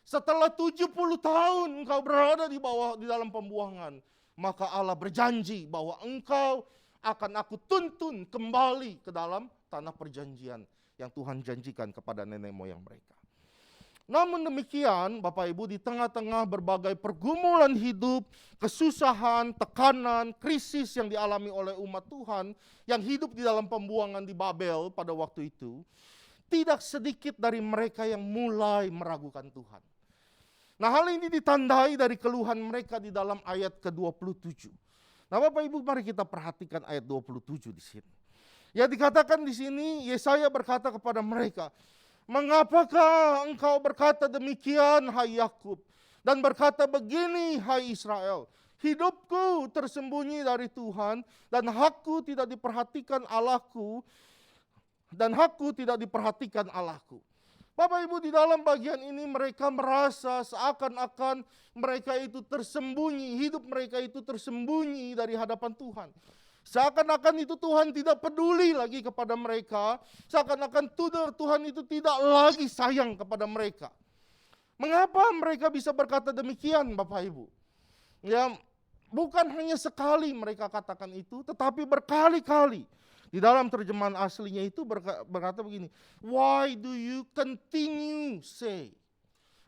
Setelah 70 tahun engkau berada di dalam pembuangan, maka Allah berjanji bahwa engkau akan aku tuntun kembali ke dalam tanah perjanjian yang Tuhan janjikan kepada nenek moyang mereka. Namun demikian Bapak Ibu, di tengah-tengah berbagai pergumulan hidup, kesusahan, tekanan, krisis yang dialami oleh umat Tuhan yang hidup di dalam pembuangan di Babel pada waktu itu, tidak sedikit dari mereka yang mulai meragukan Tuhan. Nah hal ini ditandai dari keluhan mereka di dalam ayat ke-27. Nah Bapak Ibu, mari kita perhatikan ayat 27 di sini. Ya dikatakan di sini Yesaya berkata kepada mereka, "Mengapakah engkau berkata demikian hai Yakub, dan berkata begini hai Israel? Hidupku tersembunyi dari Tuhan, dan hakku tidak diperhatikan Allahku, dan hakku tidak diperhatikan Allahku." Bapak Ibu, di dalam bagian ini mereka merasa seakan-akan mereka itu tersembunyi, hidup mereka itu tersembunyi dari hadapan Tuhan. Seakan-akan itu Tuhan tidak peduli lagi kepada mereka. Seakan-akan Tuhan itu tidak lagi sayang kepada mereka. Mengapa mereka bisa berkata demikian, Bapak Ibu? Ya, bukan hanya sekali mereka katakan itu, tetapi berkali-kali. Di dalam terjemahan aslinya itu berkata begini, why do you continue say?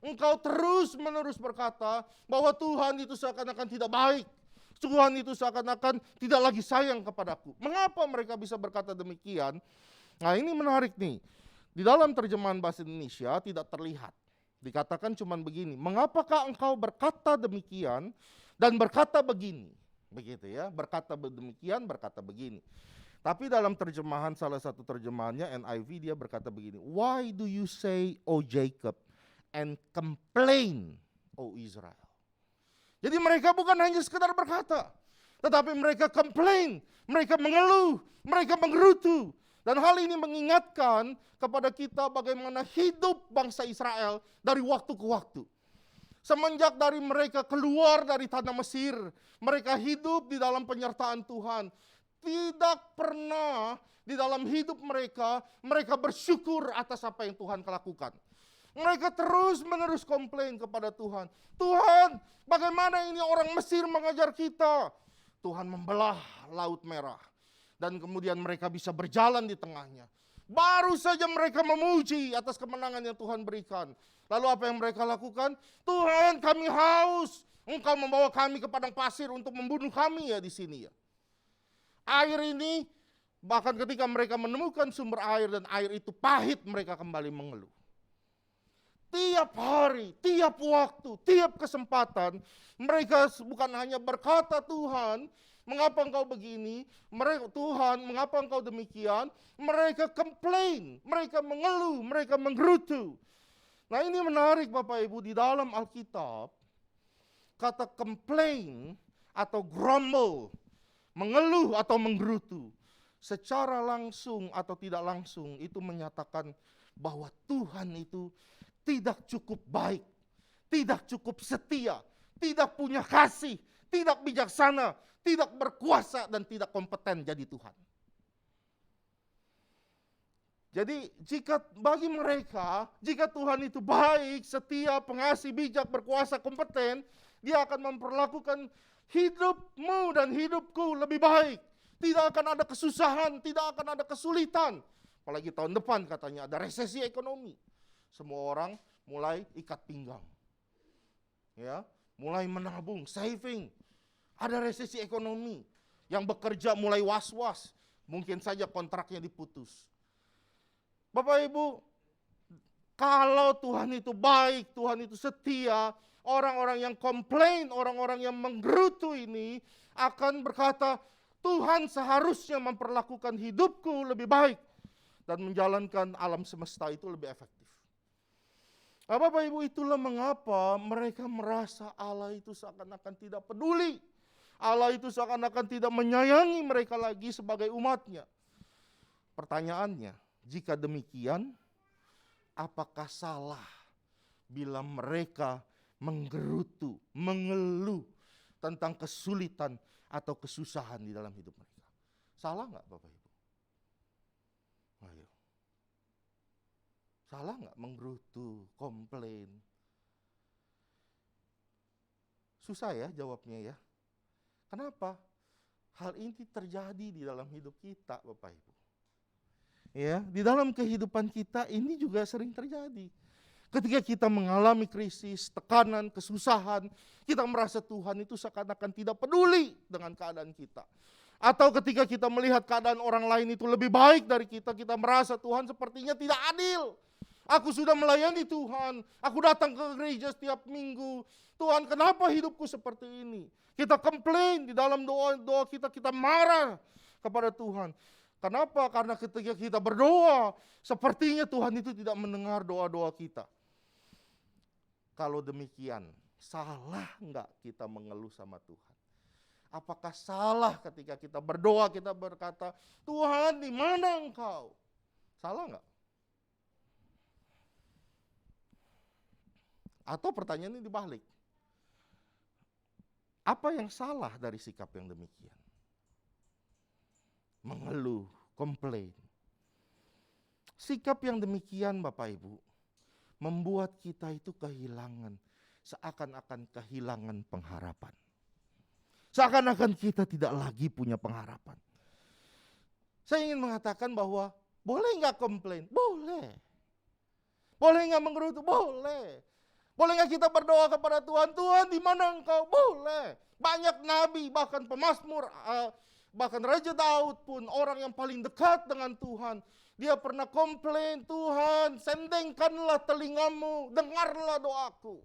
Engkau terus-menerus berkata bahwa Tuhan itu seakan-akan tidak baik. Tuhan itu seakan-akan tidak lagi sayang kepadaku. Mengapa mereka bisa berkata demikian? Nah, ini menarik nih. Di dalam terjemahan bahasa Indonesia tidak terlihat. Dikatakan cuman begini, mengapakah engkau berkata demikian dan berkata begini? Begitu ya, berkata demikian, berkata begini. Tapi dalam terjemahan, salah satu terjemahannya NIV, dia berkata begini, why do you say, O Jacob, and complain, O Israel? Jadi mereka bukan hanya sekedar berkata, tetapi mereka komplain, mereka mengeluh, mereka menggerutu. Dan hal ini mengingatkan kepada kita bagaimana hidup bangsa Israel dari waktu ke waktu. Semenjak dari mereka keluar dari tanah Mesir, mereka hidup di dalam penyertaan Tuhan. Tidak pernah di dalam hidup mereka bersyukur atas apa yang Tuhan lakukan. Mereka terus-menerus komplain kepada Tuhan. Tuhan, bagaimana ini orang Mesir mengajar kita? Tuhan membelah Laut Merah. Dan kemudian mereka bisa berjalan di tengahnya. Baru saja mereka memuji atas kemenangan yang Tuhan berikan. Lalu apa yang mereka lakukan? Tuhan, kami haus. Engkau membawa kami ke padang pasir untuk membunuh kami ya di sini ya. Air ini, bahkan ketika mereka menemukan sumber air dan air itu pahit, mereka kembali mengeluh. Tiap hari, tiap waktu, tiap kesempatan, mereka bukan hanya berkata, Tuhan, mengapa engkau begini? Tuhan, mengapa engkau demikian? Mereka komplain, mereka mengeluh, mereka menggerutu. Nah, ini menarik Bapak Ibu, di dalam Alkitab, kata complain atau grumble, mengeluh atau menggerutu, secara langsung atau tidak langsung itu menyatakan bahwa Tuhan itu tidak cukup baik, tidak cukup setia, tidak punya kasih, tidak bijaksana, tidak berkuasa, dan tidak kompeten jadi Tuhan. Jadi bagi mereka, jika Tuhan itu baik, setia, pengasih, bijak, berkuasa, kompeten, dia akan memperlakukan hidupmu dan hidupku lebih baik. Tidak akan ada kesusahan, tidak akan ada kesulitan. Apalagi tahun depan katanya ada resesi ekonomi. Semua orang mulai ikat pinggang. Ya, mulai menabung, saving. Ada resesi ekonomi. Yang bekerja mulai was-was. Mungkin saja kontraknya diputus. Bapak Ibu, kalau Tuhan itu baik, Tuhan itu setia, orang-orang yang komplain, orang-orang yang menggerutu ini akan berkata, Tuhan seharusnya memperlakukan hidupku lebih baik dan menjalankan alam semesta itu lebih efektif. Nah, Bapak Ibu, itulah mengapa mereka merasa Allah itu seakan-akan tidak peduli. Allah itu seakan-akan tidak menyayangi mereka lagi sebagai umatnya. Pertanyaannya, jika demikian, apakah salah bila mereka menggerutu, mengeluh tentang kesulitan atau kesusahan di dalam hidup mereka? Salah nggak Bapak Ibu? Ayo. Salah nggak menggerutu, komplain? Susah ya jawabnya ya. Kenapa? Hal ini terjadi di dalam hidup kita Bapak Ibu. Ya, di dalam kehidupan kita ini juga sering terjadi. Ketika kita mengalami krisis, tekanan, kesusahan, kita merasa Tuhan itu seakan-akan tidak peduli dengan keadaan kita. Atau ketika kita melihat keadaan orang lain itu lebih baik dari kita, kita merasa Tuhan sepertinya tidak adil. Aku sudah melayani Tuhan, aku datang ke gereja setiap minggu. Tuhan, kenapa hidupku seperti ini? Kita komplain di dalam doa-doa kita, kita marah kepada Tuhan. Kenapa? Karena ketika kita berdoa, sepertinya Tuhan itu tidak mendengar doa-doa kita. Kalau demikian, salah enggak kita mengeluh sama Tuhan? Apakah salah ketika kita berdoa, kita berkata, Tuhan di mana Engkau? Salah enggak? Atau pertanyaan ini dibalik. Apa yang salah dari sikap yang demikian? mengeluh, komplain. Sikap yang demikian Bapak Ibu membuat kita itu kehilangan, seakan-akan kehilangan pengharapan. Seakan-akan kita tidak lagi punya pengharapan. Saya ingin mengatakan bahwa boleh nggak komplain? Boleh. Boleh nggak mengerutu? Boleh. Boleh nggak kita berdoa kepada Tuhan? Tuhan, di mana Engkau? Boleh. Banyak nabi, bahkan pemazmur, bahkan Raja Daud pun, orang yang paling dekat dengan Tuhan, dia pernah komplain, Tuhan, sendengkanlah telingamu, dengarlah doaku.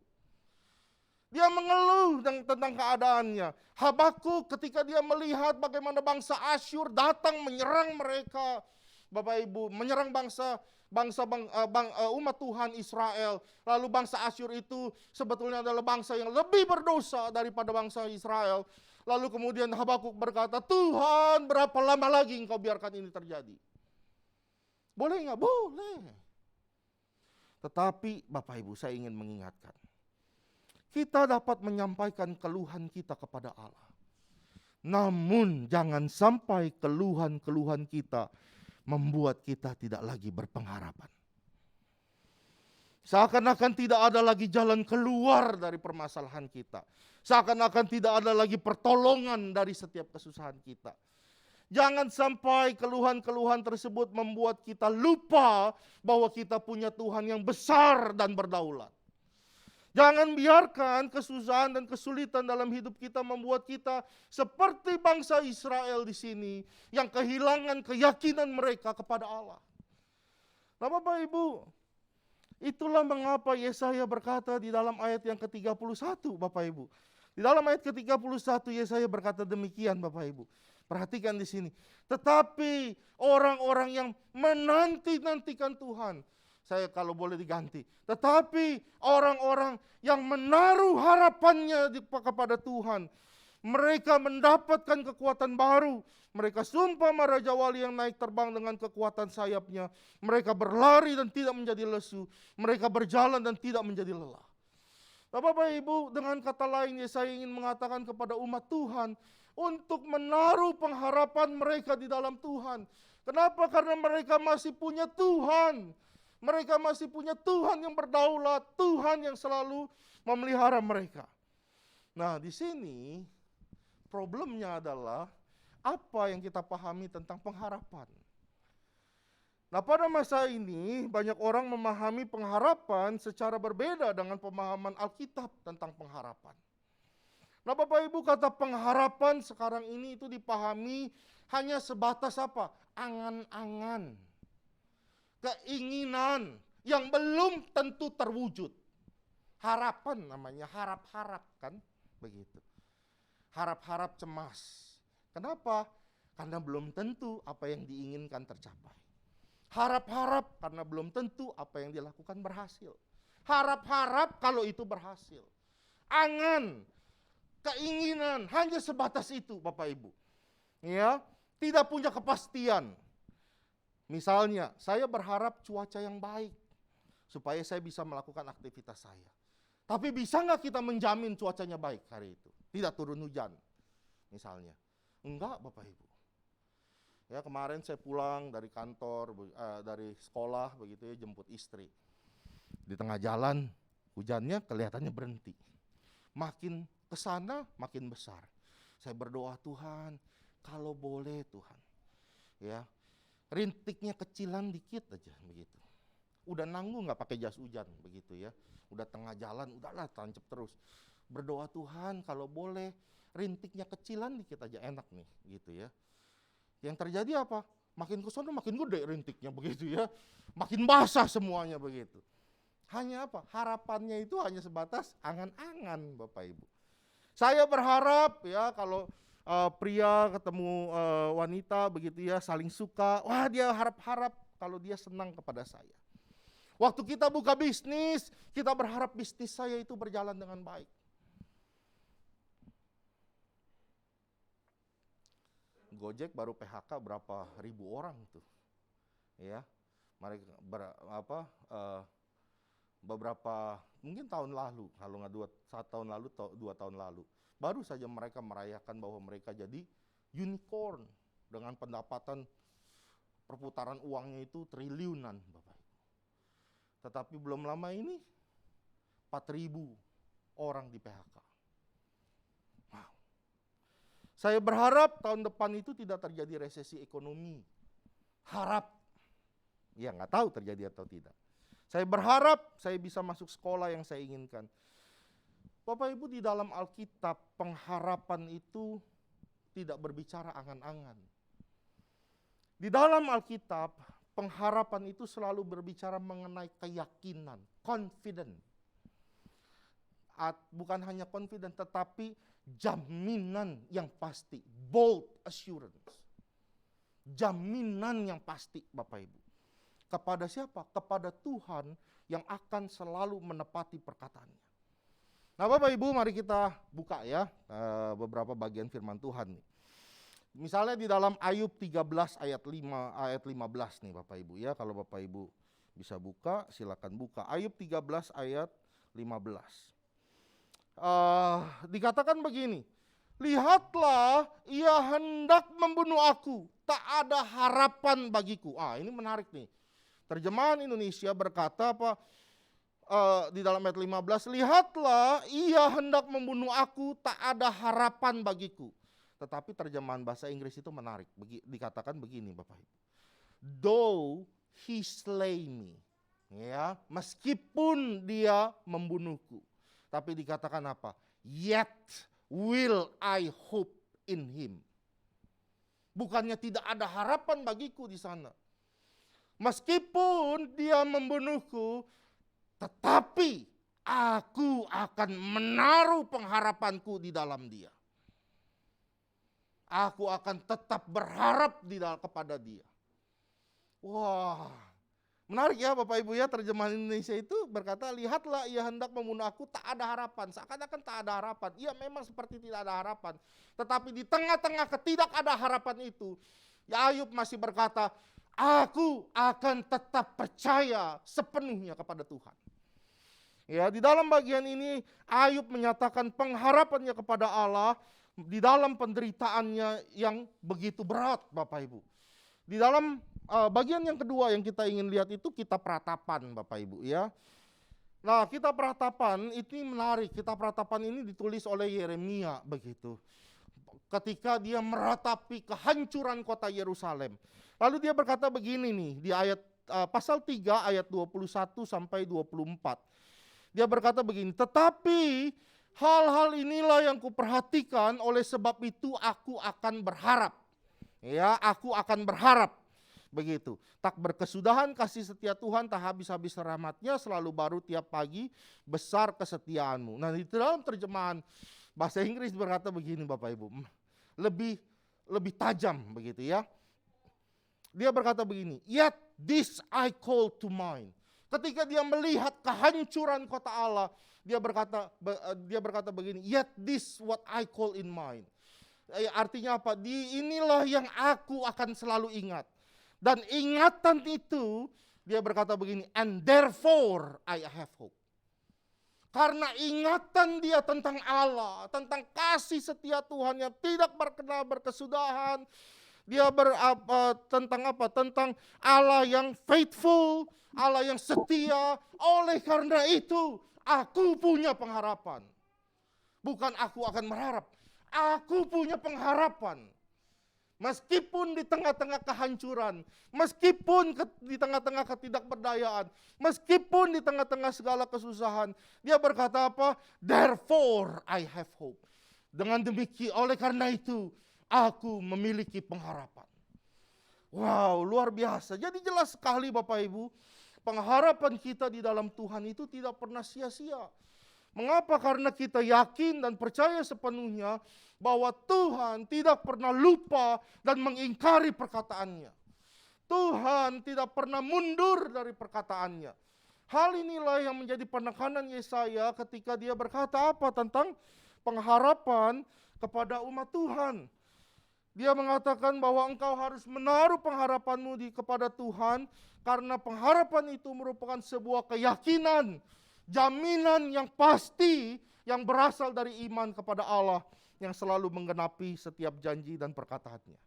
Dia mengeluh tentang keadaannya. Habakuk ketika dia melihat bagaimana bangsa Asyur datang menyerang mereka, Bapak Ibu, menyerang umat Tuhan Israel. Lalu bangsa Asyur itu sebetulnya adalah bangsa yang lebih berdosa daripada bangsa Israel. Lalu kemudian Habakuk berkata, Tuhan, berapa lama lagi Engkau biarkan ini terjadi? Boleh nggak? Boleh. Tetapi Bapak Ibu, saya ingin mengingatkan, kita dapat menyampaikan keluhan kita kepada Allah. Namun jangan sampai keluhan-keluhan kita membuat kita tidak lagi berpengharapan. Seakan-akan tidak ada lagi jalan keluar dari permasalahan kita. Seakan-akan tidak ada lagi pertolongan dari setiap kesusahan kita. Jangan sampai keluhan-keluhan tersebut membuat kita lupa bahwa kita punya Tuhan yang besar dan berdaulat. Jangan biarkan kesusahan dan kesulitan dalam hidup kita membuat kita seperti bangsa Israel di sini yang kehilangan keyakinan mereka kepada Allah. Nah, Bapak Ibu, itulah mengapa Yesaya berkata di dalam ayat yang ke-31, Bapak Ibu. Di dalam ayat ke-31 Yesaya berkata demikian, Bapak Ibu. Perhatikan di sini. Tetapi orang-orang yang menanti-nantikan Tuhan, saya kalau boleh diganti. Tetapi orang-orang yang menaruh harapannya kepada Tuhan, mereka mendapatkan kekuatan baru. Mereka sumpah Raja Wali yang naik terbang dengan kekuatan sayapnya. Mereka berlari dan tidak menjadi lesu. Mereka berjalan dan tidak menjadi lelah. Nah, Bapak Ibu, dengan kata lain saya ingin mengatakan kepada umat Tuhan untuk menaruh pengharapan mereka di dalam Tuhan. Kenapa? Karena mereka masih punya Tuhan. Mereka masih punya Tuhan yang berdaulat, Tuhan yang selalu memelihara mereka. Nah, di sini problemnya adalah apa yang kita pahami tentang pengharapan. Nah, pada masa ini banyak orang memahami pengharapan secara berbeda dengan pemahaman Alkitab tentang pengharapan. Nah, Bapak Ibu, kata pengharapan sekarang ini itu dipahami hanya sebatas apa? Angan-angan. Keinginan yang belum tentu terwujud. Harapan namanya, harap-harap kan, begitu. Harap-harap cemas. Kenapa? Karena belum tentu apa yang diinginkan tercapai. Harap-harap karena belum tentu apa yang dilakukan berhasil. Harap-harap kalau itu berhasil. Angan, keinginan, hanya sebatas itu Bapak Ibu. Ya, tidak punya kepastian. Misalnya, saya berharap cuaca yang baik supaya saya bisa melakukan aktivitas saya. Tapi bisa nggak kita menjamin cuacanya baik hari itu? Tidak turun hujan, misalnya. Enggak, Bapak Ibu. Ya, kemarin saya pulang dari kantor, dari sekolah, begitu ya, jemput istri. Di tengah jalan, hujannya kelihatannya berhenti. Makin ke sana, makin besar. Saya berdoa, Tuhan, kalau boleh Tuhan, ya, rintiknya kecilan dikit aja begitu. Udah nanggung nggak pakai jas hujan begitu ya. Udah tengah jalan, udahlah tancap terus. Berdoa, Tuhan kalau boleh rintiknya kecilan dikit aja, enak nih gitu ya. Yang terjadi apa? Makin ke sana makin gede rintiknya begitu ya. Makin basah semuanya begitu. Hanya apa? Harapannya itu hanya sebatas angan-angan Bapak Ibu. Saya berharap ya kalau pria ketemu wanita begitu ya, saling suka, wah dia harap-harap kalau dia senang kepada saya. Waktu kita buka bisnis, kita berharap bisnis saya itu berjalan dengan baik. Gojek baru PHK berapa ribu orang tuh, ya. Mereka beberapa mungkin tahun lalu, kalau nggak 1 tahun lalu, 2 tahun lalu. Baru saja mereka merayakan bahwa mereka jadi unicorn. dengan pendapatan perputaran uangnya itu triliunan, Bapak Ibu. Tetapi belum lama ini 4.000 orang di PHK. Wow. Saya berharap tahun depan itu tidak terjadi resesi ekonomi. Harap. Ya nggak tahu terjadi atau tidak. Saya berharap saya bisa masuk sekolah yang saya inginkan. Bapak Ibu, di dalam Alkitab pengharapan itu tidak berbicara angan-angan. Di dalam Alkitab pengharapan itu selalu berbicara mengenai keyakinan, confident. Bukan hanya confident tetapi jaminan yang pasti, bold assurance. Jaminan yang pasti, Bapak Ibu. Kepada siapa? Kepada Tuhan yang akan selalu menepati perkataannya. Nah, Bapak Ibu, mari kita buka ya beberapa bagian firman Tuhan nih. Misalnya di dalam Ayub 13 ayat 15 nih Bapak Ibu ya. Kalau Bapak Ibu bisa buka, silakan buka. Ayub 13 ayat 15. Dikatakan begini, lihatlah ia hendak membunuh aku, tak ada harapan bagiku. Ini menarik nih. Terjemahan Indonesia berkata apa? Di dalam ayat 15, lihatlah ia hendak membunuh aku, tak ada harapan bagiku. Tetapi terjemahan bahasa Inggris itu menarik. Dikatakan begini Bapak Ibu. Though he slay me. Ya, meskipun dia membunuhku. Tapi dikatakan apa? Yet will I hope in him. Bukannya tidak ada harapan bagiku di sana. Meskipun dia membunuhku, tetapi aku akan menaruh pengharapanku di dalam dia. Aku akan tetap berharap kepada dia. Wah, menarik ya Bapak Ibu ya, terjemahan Indonesia itu berkata, lihatlah ia hendak membunuh aku, tak ada harapan. Seakan-akan tak ada harapan. Iya memang seperti tidak ada harapan. Tetapi di tengah-tengah ketidak ada harapan itu, ya Ayub masih berkata, aku akan tetap percaya sepenuhnya kepada Tuhan. Ya, di dalam bagian ini Ayub menyatakan pengharapannya kepada Allah di dalam penderitaannya yang begitu berat, Bapak Ibu. Di dalam bagian yang kedua yang kita ingin lihat itu kitab Ratapan, Bapak Ibu ya. Nah, kitab Ratapan ini menarik. Kitab Ratapan ini ditulis oleh Yeremia begitu. Ketika dia meratapi kehancuran kota Yerusalem. Lalu dia berkata begini nih di ayat pasal 3 ayat 21 sampai 24. Dia berkata begini, tetapi hal-hal inilah yang kuperhatikan, oleh sebab itu aku akan berharap. Ya, aku akan berharap. Begitu. Tak berkesudahan kasih setia Tuhan, tak habis-habis rahmatnya, selalu baru tiap pagi, besar kesetiaanmu. Nah, di dalam terjemahan bahasa Inggris berkata begini Bapak Ibu. Lebih tajam begitu ya. Dia berkata begini, yet this I call to mind. Ketika dia melihat kehancuran kota Allah, dia berkata begini, yet this what I call in mind. Artinya apa? Inilah yang aku akan selalu ingat. Dan ingatan itu, dia berkata begini, and therefore I have hope. Karena ingatan dia tentang Allah, tentang kasih setia Tuhan yang tidak berkenal berkesudahan. Dia tentang apa? Tentang Allah yang faithful, Allah yang setia. Oleh karena itu, aku punya pengharapan. Bukan aku akan berharap. Aku punya pengharapan. Meskipun di tengah-tengah kehancuran, meskipun di tengah-tengah ketidakberdayaan, meskipun di tengah-tengah segala kesusahan, dia berkata apa? Therefore I have hope. Dengan demikian, oleh karena itu, aku memiliki pengharapan. Wow, luar biasa. Jadi jelas sekali Bapak Ibu, pengharapan kita di dalam Tuhan itu tidak pernah sia-sia. Mengapa? Karena kita yakin dan percaya sepenuhnya bahwa Tuhan tidak pernah lupa dan mengingkari perkataannya. Tuhan tidak pernah mundur dari perkataannya. Hal inilah yang menjadi penekanan Yesaya ketika dia berkata apa tentang pengharapan kepada umat Tuhan. Dia mengatakan bahwa engkau harus menaruh pengharapanmu kepada Tuhan, karena pengharapan itu merupakan sebuah keyakinan, jaminan yang pasti yang berasal dari iman kepada Allah yang selalu menggenapi setiap janji dan perkataannya.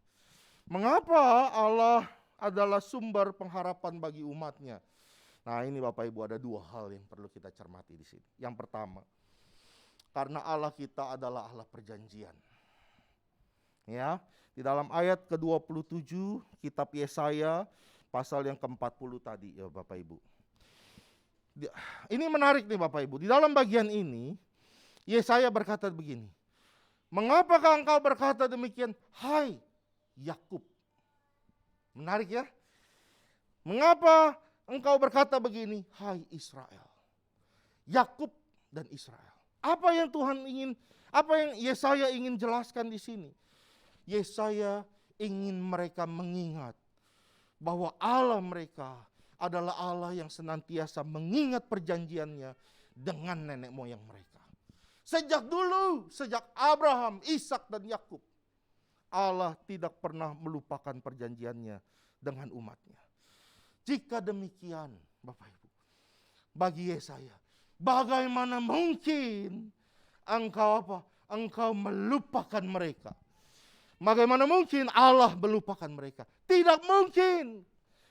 Mengapa Allah adalah sumber pengharapan bagi umatnya? Nah, ini Bapak Ibu ada dua hal yang perlu kita cermati di sini. Yang pertama, karena Allah kita adalah Allah perjanjian. Ya, di dalam ayat ke-27 kitab Yesaya pasal yang ke-40 tadi ya Bapak Ibu. Ini menarik nih Bapak Ibu. Di dalam bagian ini Yesaya berkata begini. Mengapakah engkau berkata demikian? Hai Yakub. Menarik ya. Mengapa engkau berkata begini? Hai Israel. Yakub dan Israel. Apa yang Tuhan ingin, apa yang Yesaya ingin jelaskan di sini? Yesaya ingin mereka mengingat bahwa Allah mereka adalah Allah yang senantiasa mengingat perjanjiannya dengan nenek moyang mereka. Sejak dulu, sejak Abraham, Ishak dan Yakub, Allah tidak pernah melupakan perjanjiannya dengan umatnya. Jika demikian, Bapak Ibu, bagi Yesaya, bagaimana mungkin engkau melupakan mereka? Bagaimana mungkin Allah melupakan mereka? Tidak mungkin.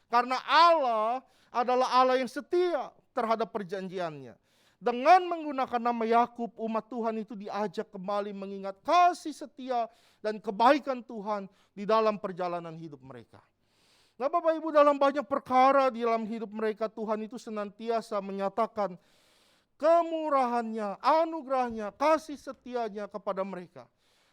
Karena Allah adalah Allah yang setia terhadap perjanjiannya. Dengan menggunakan nama Yakub, umat Tuhan itu diajak kembali mengingat kasih setia dan kebaikan Tuhan di dalam perjalanan hidup mereka. Nah Bapak Ibu, dalam banyak perkara di dalam hidup mereka, Tuhan itu senantiasa menyatakan kemurahannya, anugerahnya, kasih setianya kepada mereka.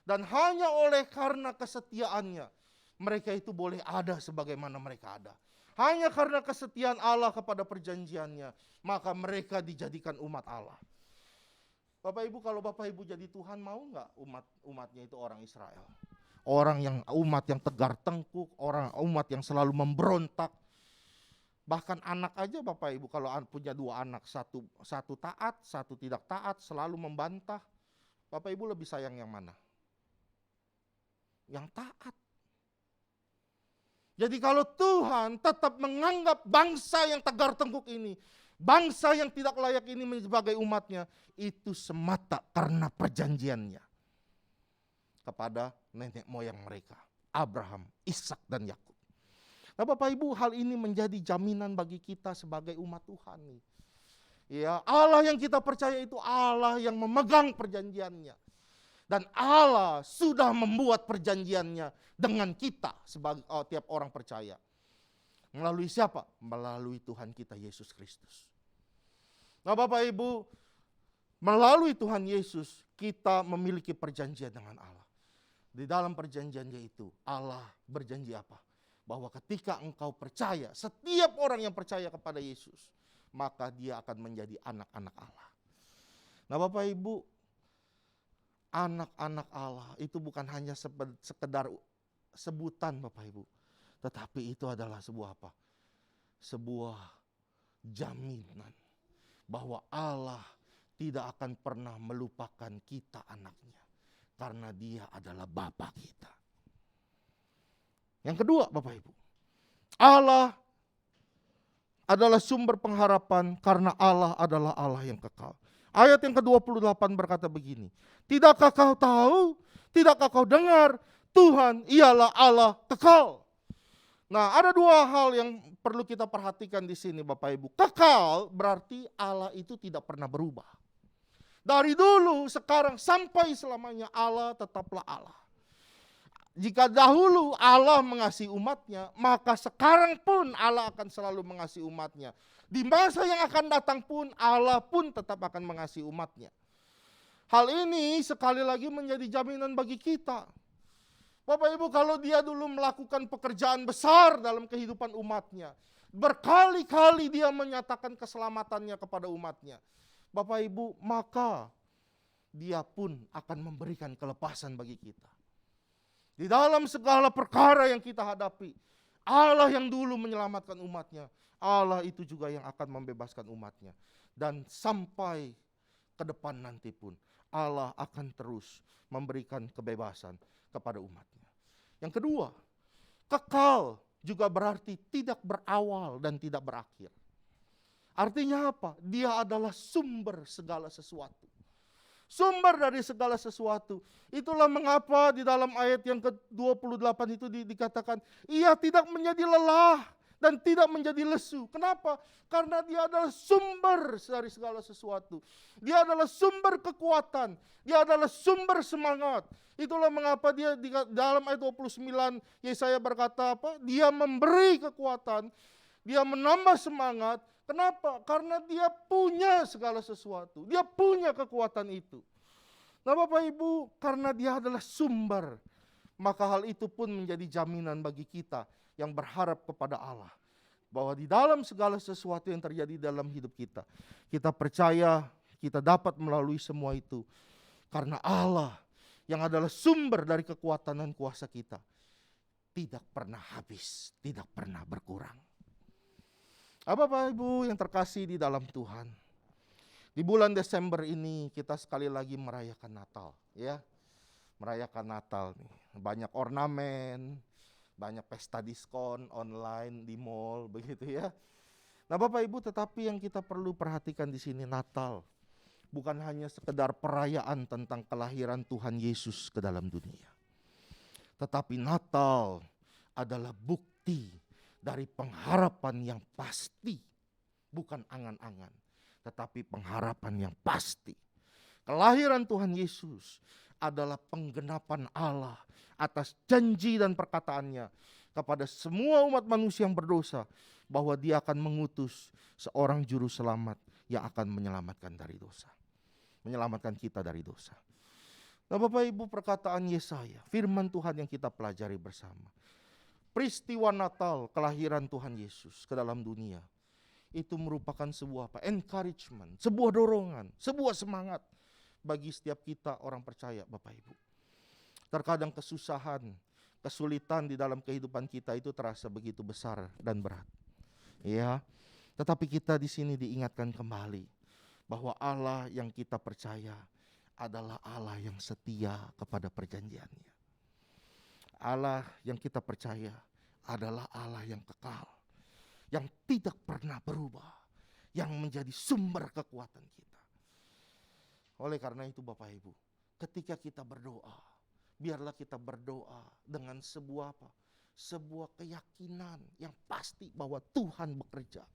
Dan hanya oleh karena kesetiaannya, mereka itu boleh ada sebagaimana mereka ada. Hanya karena kesetiaan Allah kepada perjanjiannya, maka mereka dijadikan umat Allah. Bapak Ibu, kalau Bapak Ibu jadi Tuhan, mau nggak umatnya itu orang Israel? Umat yang tegar tengkuk, umat yang selalu memberontak. Bahkan anak aja Bapak Ibu, kalau punya dua anak, satu taat, satu tidak taat, selalu membantah. Bapak Ibu lebih sayang yang mana? Yang taat. Jadi kalau Tuhan tetap menganggap bangsa yang tegar tengkuk ini, bangsa yang tidak layak ini sebagai umatnya, itu semata karena perjanjiannya kepada nenek moyang mereka, Abraham, Ishak dan Yakub. Nah Bapak Ibu, hal ini menjadi jaminan bagi kita sebagai umat Tuhan nih. Ya, Allah yang kita percaya itu Allah yang memegang perjanjiannya. Dan Allah sudah membuat perjanjiannya dengan kita sebagai tiap orang percaya. Melalui siapa? Melalui Tuhan kita Yesus Kristus. Nah Bapak Ibu, melalui Tuhan Yesus kita memiliki perjanjian dengan Allah. Di dalam perjanjiannya itu Allah berjanji apa? Bahwa ketika engkau percaya, setiap orang yang percaya kepada Yesus, maka dia akan menjadi anak-anak Allah. Nah Bapak Ibu, anak-anak Allah itu bukan hanya sekedar sebutan Bapak Ibu. Tetapi itu adalah sebuah apa? Sebuah jaminan bahwa Allah tidak akan pernah melupakan kita anaknya. Karena dia adalah Bapa kita. Yang kedua Bapak Ibu, Allah adalah sumber pengharapan karena Allah adalah Allah yang kekal. Ayat yang ke-28 berkata begini, tidakkah kau tahu, tidakkah kau dengar, Tuhan ialah Allah kekal. Nah ada dua hal yang perlu kita perhatikan di sini Bapak Ibu. Kekal berarti Allah itu tidak pernah berubah. Dari dulu, sekarang, sampai selamanya Allah tetaplah Allah. Jika dahulu Allah mengasihi umatnya, maka sekarang pun Allah akan selalu mengasihi umatnya. Di masa yang akan datang pun Allah pun tetap akan mengasihi umatnya. Hal ini sekali lagi menjadi jaminan bagi kita. Bapak Ibu, kalau dia dulu melakukan pekerjaan besar dalam kehidupan umatnya, berkali-kali dia menyatakan keselamatannya kepada umatnya, Bapak Ibu, maka dia pun akan memberikan kelepasan bagi kita. Di dalam segala perkara yang kita hadapi, Allah yang dulu menyelamatkan umatnya, Allah itu juga yang akan membebaskan umatnya. Dan sampai ke depan nanti pun, Allah akan terus memberikan kebebasan kepada umatnya. Yang kedua, kekal juga berarti tidak berawal dan tidak berakhir. Artinya apa? Dia adalah sumber segala sesuatu. sumber dari segala sesuatu. Itulah mengapa di dalam ayat yang ke-28 itu dikatakan, ia tidak menjadi lelah dan tidak menjadi lesu. Kenapa? Karena dia adalah sumber dari segala sesuatu. Dia adalah sumber kekuatan. Dia adalah sumber semangat. Itulah mengapa dia di dalam ayat 29 Yesaya berkata apa? Dia memberi kekuatan, dia menambah semangat. Kenapa? Karena dia punya segala sesuatu. Dia punya kekuatan itu. Nah Bapak Ibu, karena dia adalah sumber, maka hal itu pun menjadi jaminan bagi kita yang berharap kepada Allah. Bahwa di dalam segala sesuatu yang terjadi dalam hidup kita, kita percaya kita dapat melalui semua itu. Karena Allah yang adalah sumber dari kekuatan dan kuasa kita, tidak pernah habis, tidak pernah berkurang. Bapak Ibu yang terkasih di dalam Tuhan, di bulan Desember ini kita sekali lagi merayakan Natal, ya. Merayakan Natal nih. Banyak ornamen, banyak pesta diskon online di mall begitu ya. Nah, Bapak Ibu, tetapi yang kita perlu perhatikan di sini Natal bukan hanya sekedar perayaan tentang kelahiran Tuhan Yesus ke dalam dunia. Tetapi Natal adalah bukti dari pengharapan yang pasti, bukan angan-angan, tetapi pengharapan yang pasti. Kelahiran Tuhan Yesus adalah penggenapan Allah atas janji dan perkataannya kepada semua umat manusia yang berdosa, bahwa dia akan mengutus seorang juru selamat yang akan menyelamatkan dari dosa, menyelamatkan kita dari dosa. Nah Bapak Ibu, perkataan Yesaya, firman Tuhan yang kita pelajari bersama, peristiwa Natal, kelahiran Tuhan Yesus ke dalam dunia, itu merupakan sebuah encouragement, sebuah dorongan, sebuah semangat bagi setiap kita orang percaya Bapak Ibu. Terkadang kesusahan, kesulitan di dalam kehidupan kita itu terasa begitu besar dan berat. Ya, tetapi kita di sini diingatkan kembali bahwa Allah yang kita percaya adalah Allah yang setia kepada perjanjiannya. Allah yang kita percaya adalah Allah yang kekal, yang tidak pernah berubah, yang menjadi sumber kekuatan kita. Oleh karena itu Bapak Ibu, ketika kita berdoa, biarlah kita berdoa dengan sebuah apa? Sebuah keyakinan yang pasti bahwa Tuhan bekerja.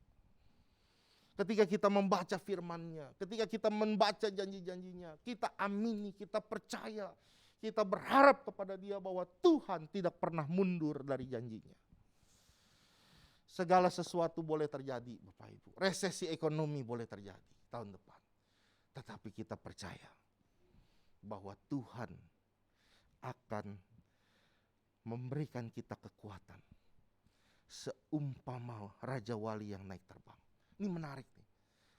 Ketika kita membaca firman-Nya, ketika kita membaca janji-janjinya, kita amini, kita percaya, kita berharap kepada Dia bahwa Tuhan tidak pernah mundur dari janjinya. Segala sesuatu boleh terjadi Bapak Ibu. Resesi ekonomi boleh terjadi tahun depan. Tetapi kita percaya bahwa Tuhan akan memberikan kita kekuatan seumpama Raja Wali yang naik terbang. Ini menarik nih.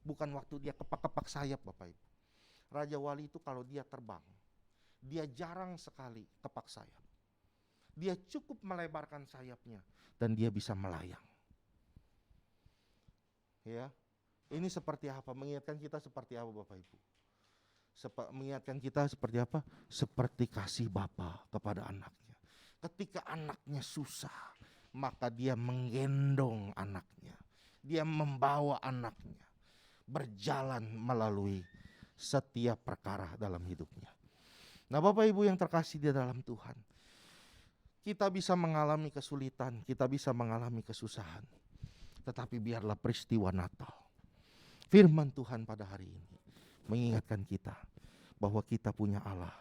Bukan waktu dia kepak-kepak sayap Bapak Ibu. Raja Wali itu kalau dia terbang, dia jarang sekali kepak sayap. Dia cukup melebarkan sayapnya dan dia bisa melayang. Ya, ini seperti apa? Mengingatkan kita seperti apa Bapak Ibu? Mengingatkan kita seperti apa? Seperti kasih Bapa kepada anaknya. Ketika anaknya susah, maka dia menggendong anaknya. Dia membawa anaknya berjalan melalui setiap perkara dalam hidupnya. Nah Bapak Ibu yang terkasih di dalam Tuhan, kita bisa mengalami kesulitan, kita bisa mengalami kesusahan. Tetapi biarlah peristiwa Natal, firman Tuhan pada hari ini mengingatkan kita bahwa kita punya Allah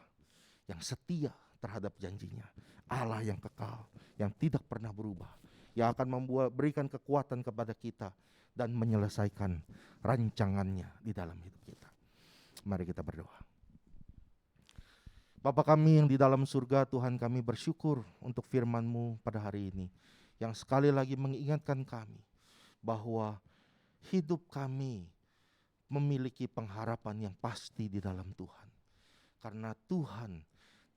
yang setia terhadap janjinya. Allah yang kekal, yang tidak pernah berubah, yang akan berikan kekuatan kepada kita dan menyelesaikan rancangannya di dalam hidup kita. Mari kita berdoa. Bapa kami yang di dalam surga, Tuhan, kami bersyukur untuk firman-Mu pada hari ini, yang sekali lagi mengingatkan kami bahwa hidup kami memiliki pengharapan yang pasti di dalam Tuhan. Karena Tuhan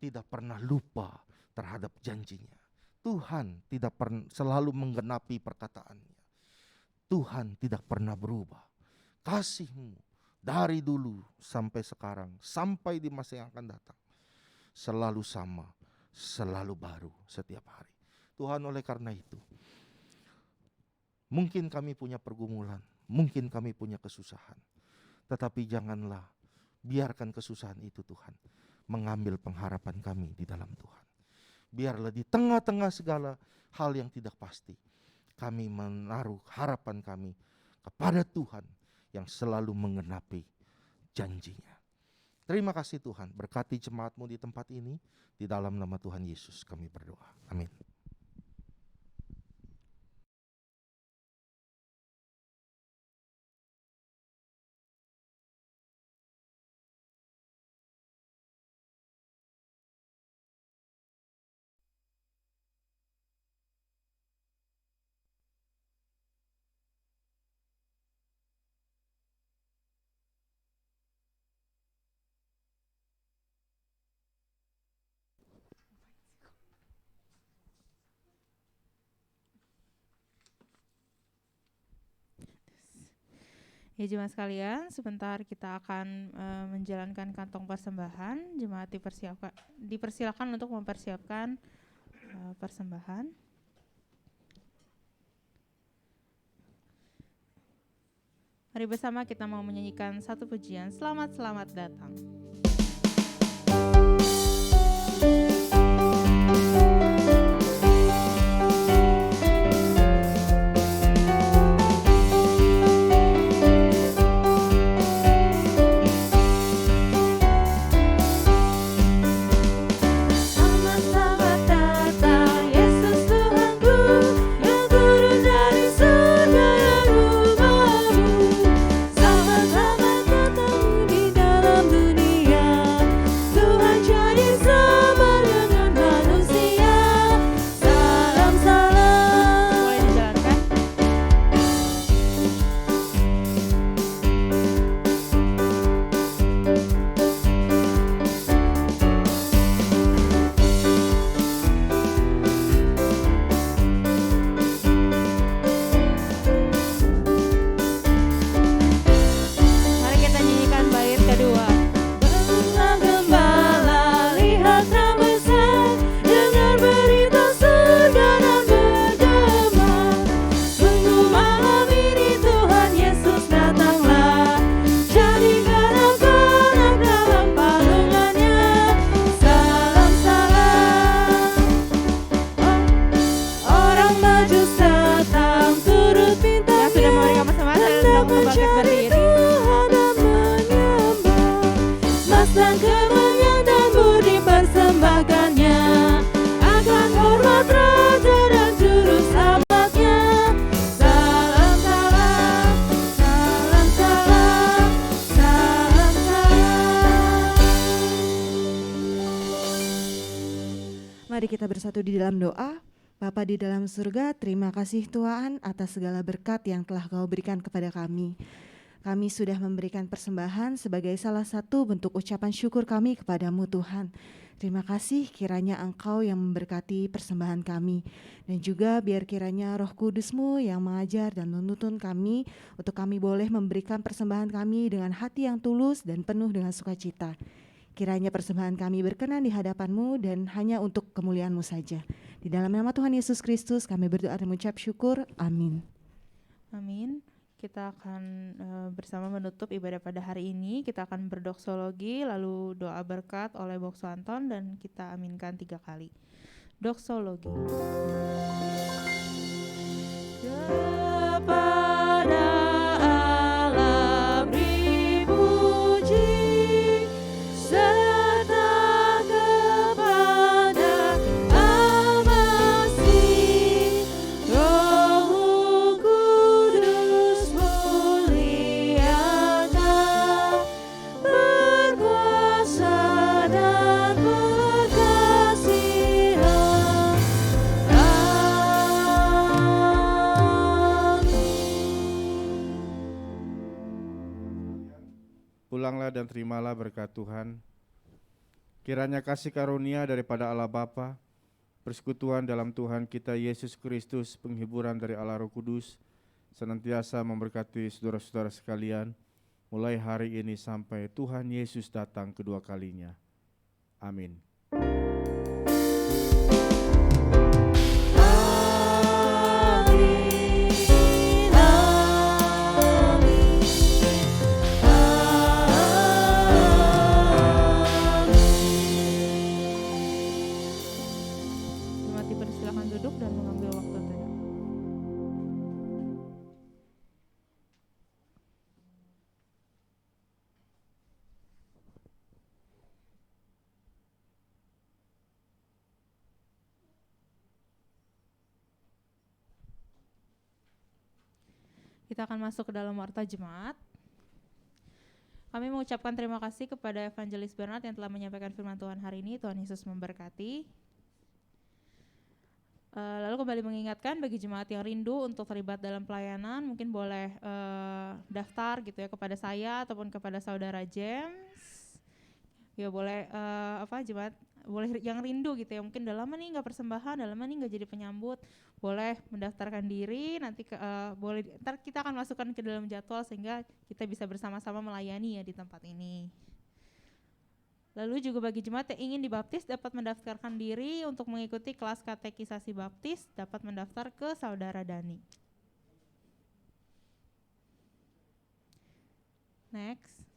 tidak pernah lupa terhadap janjinya. Tuhan tidak pernah selalu menggenapi perkataannya. Tuhan tidak pernah berubah. Kasih-Mu dari dulu sampai sekarang, sampai di masa yang akan datang, selalu sama, selalu baru setiap hari. Tuhan, oleh karena itu, mungkin kami punya pergumulan, mungkin kami punya kesusahan, tetapi janganlah biarkan kesusahan itu Tuhan mengambil pengharapan kami di dalam Tuhan. Biarlah di tengah-tengah segala hal yang tidak pasti, kami menaruh harapan kami kepada Tuhan yang selalu menggenapi janjinya. Terima kasih Tuhan, berkati jemaat-Mu di tempat ini, di dalam nama Tuhan Yesus kami berdoa. Amin. Ya jemaat sekalian, sebentar kita akan menjalankan kantong persembahan. Jemaat dipersilakan untuk mempersiapkan persembahan. Mari bersama kita mau menyanyikan satu pujian, Selamat Selamat Datang. Mari kita bersatu di dalam doa. Bapa di dalam surga, terima kasih Tuhan atas segala berkat yang telah Kau berikan kepada kami. Kami sudah memberikan persembahan sebagai salah satu bentuk ucapan syukur kami kepadamu Tuhan. Terima kasih kiranya Engkau yang memberkati persembahan kami. Dan juga biar kiranya Roh Kudus-Mu yang mengajar dan menuntun kami untuk kami boleh memberikan persembahan kami dengan hati yang tulus dan penuh dengan sukacita. Kiranya persembahan kami berkenan di hadapan-Mu dan hanya untuk kemuliaan-Mu saja. Di dalam nama Tuhan Yesus Kristus kami berdoa dan mengucap syukur. Amin. Amin. Kita akan bersama menutup ibadah pada hari ini. Kita akan berdoksologi, lalu doa berkat oleh Bokso Anton, dan kita aminkan 3 kali. Doksologi. Kepada Allah beri puji, serta kepada Al-Masih, Roh Kudus muliakan, berkuasa dan berkasihan. Pulanglah dan terimalah berkat Tuhan. Kiranya kasih karunia daripada Allah Bapa, persekutuan dalam Tuhan kita Yesus Kristus, penghiburan dari Allah Roh Kudus, senantiasa memberkati saudara-saudara sekalian, mulai hari ini sampai Tuhan Yesus datang kedua kalinya. Amin. Kita akan masuk ke dalam warta jemaat. Kami mengucapkan terima kasih kepada Evangelis Bernard yang telah menyampaikan firman Tuhan hari ini. Tuhan Yesus memberkati. Lalu kembali mengingatkan bagi jemaat yang rindu untuk terlibat dalam pelayanan, mungkin boleh daftar gitu ya kepada saya ataupun kepada saudara James. Ya boleh jemaat boleh yang rindu gitu ya, mungkin udah lama nih nggak persembahan, udah lama nih nggak jadi penyambut, boleh mendaftarkan diri, nanti boleh ntar kita akan masukkan ke dalam jadwal sehingga kita bisa bersama-sama melayani ya di tempat ini. Lalu juga bagi jemaat yang ingin dibaptis dapat mendaftarkan diri untuk mengikuti kelas katekisasi baptis, dapat mendaftar ke saudara Dani. Next.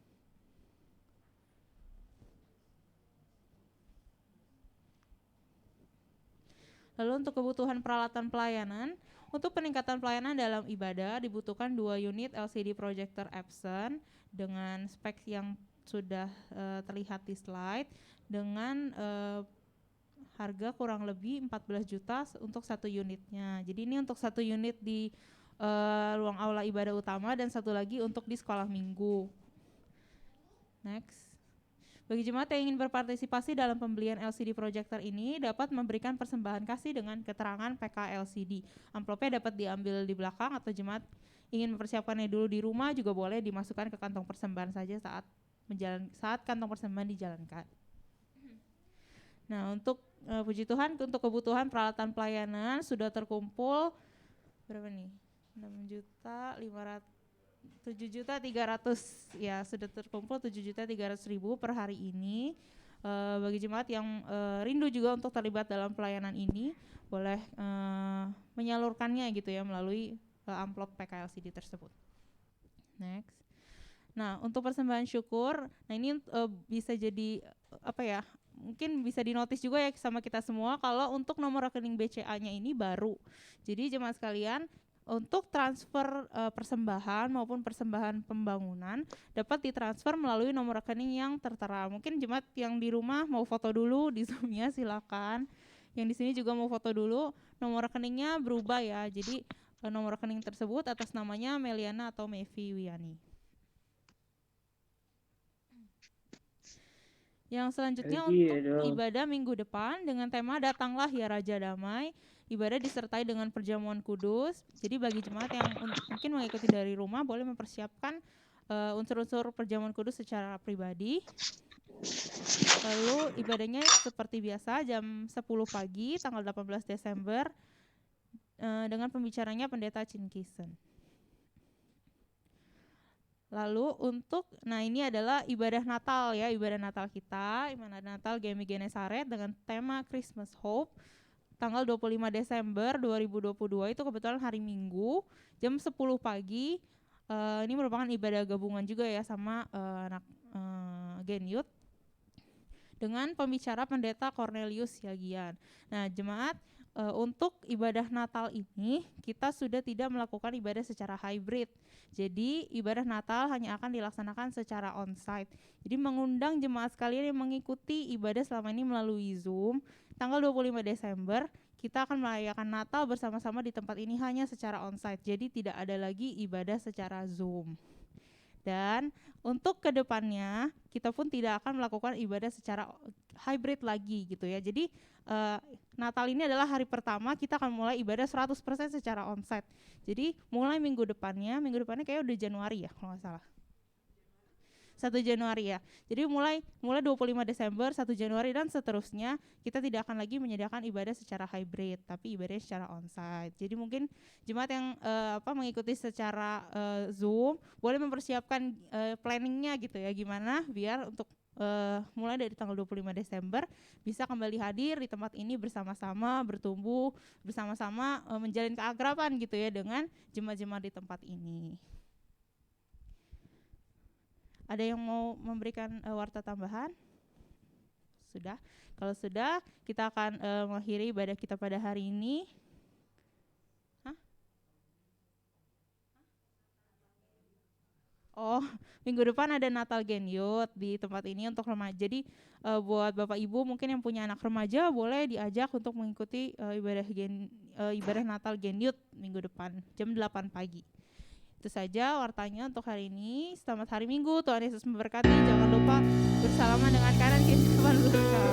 Lalu untuk kebutuhan peralatan pelayanan, untuk peningkatan pelayanan dalam ibadah dibutuhkan 2 unit LCD projector Epson dengan spek yang sudah terlihat di slide dengan harga kurang lebih 14 juta untuk 1 unitnya. Jadi ini untuk 1 unit di ruang aula ibadah utama dan 1 lagi untuk di sekolah minggu. Next. Bagi jemaat yang ingin berpartisipasi dalam pembelian LCD projector ini dapat memberikan persembahan kasih dengan keterangan PK LCD. Amplopnya dapat diambil di belakang atau jemaat ingin mempersiapkannya dulu di rumah juga boleh dimasukkan ke kantong persembahan saja saat kantong persembahan dijalankan. Nah, untuk puji Tuhan untuk kebutuhan peralatan pelayanan sudah terkumpul berapa nih? 7.300.000 ya, sudah terkumpul 7.300.000 per hari ini. Bagi jemaat yang rindu juga untuk terlibat dalam pelayanan ini boleh menyalurkannya gitu ya melalui amplop PKLCD tersebut. Next. Nah, untuk persembahan syukur, nah ini bisa jadi mungkin bisa dinotis juga ya sama kita semua kalau untuk nomor rekening BCA-nya ini baru. Jadi jemaat sekalian, untuk transfer persembahan maupun persembahan pembangunan dapat ditransfer melalui nomor rekening yang tertera. Mungkin jemaat yang di rumah mau foto dulu di Zoom-nya silakan. Yang di sini juga mau foto dulu, nomor rekeningnya berubah ya. Jadi nomor rekening tersebut atas namanya Meliana atau Mevi Wiani. Yang selanjutnya untuk ibadah minggu depan dengan tema Datanglah ya Raja Damai. Ibadah disertai dengan perjamuan kudus. Jadi bagi jemaat yang mungkin mengikuti dari rumah boleh mempersiapkan unsur-unsur perjamuan kudus secara pribadi. Lalu ibadahnya seperti biasa jam 10 pagi tanggal 18 Desember dengan pembicaranya Pendeta Chin Kisen. Lalu ini adalah ibadah Natal ya, ibadah Natal kita, ibadah Natal GMI Genesaret dengan tema Christmas Hope. Tanggal 25 Desember 2022 itu kebetulan hari Minggu jam 10 pagi. Ini merupakan ibadah gabungan juga ya sama anak Gen Youth dengan pembicara Pendeta Cornelius Yagian. Nah, jemaat untuk ibadah Natal ini kita sudah tidak melakukan ibadah secara hybrid. Jadi ibadah Natal hanya akan dilaksanakan secara onsite. Jadi mengundang jemaat sekalian yang mengikuti ibadah selama ini melalui Zoom. Tanggal 25 Desember kita akan merayakan Natal bersama-sama di tempat ini hanya secara onsite. Jadi tidak ada lagi ibadah secara Zoom. Dan untuk kedepannya kita pun tidak akan melakukan ibadah secara hybrid lagi gitu ya. Jadi Natal ini adalah hari pertama kita akan mulai ibadah 100% secara onsite. Jadi mulai minggu depannya kayak udah Januari ya kalau nggak salah. 1 Januari ya. Jadi mulai 25 Desember, 1 Januari dan seterusnya kita tidak akan lagi menyediakan ibadah secara hybrid, tapi ibadah secara onsite. Jadi mungkin jemaat yang mengikuti secara Zoom boleh mempersiapkan planningnya gitu ya, gimana biar untuk mulai dari tanggal 25 Desember bisa kembali hadir di tempat ini bersama-sama, bertumbuh bersama-sama, menjalin keakraban gitu ya dengan jemaat-jemaat di tempat ini. Ada yang mau memberikan warta tambahan? Sudah? Kalau sudah, kita akan mengakhiri ibadah kita pada hari ini. Oh, minggu depan ada Natal Gen Youth di tempat ini untuk remaja. Jadi buat Bapak Ibu mungkin yang punya anak remaja boleh diajak untuk mengikuti ibadah Natal Gen Youth minggu depan jam 8 pagi. Itu saja wartanya untuk hari ini. Selamat hari Minggu, Tuhan Yesus memberkati. Jangan lupa bersalaman dengan kanan kiri depan belakang.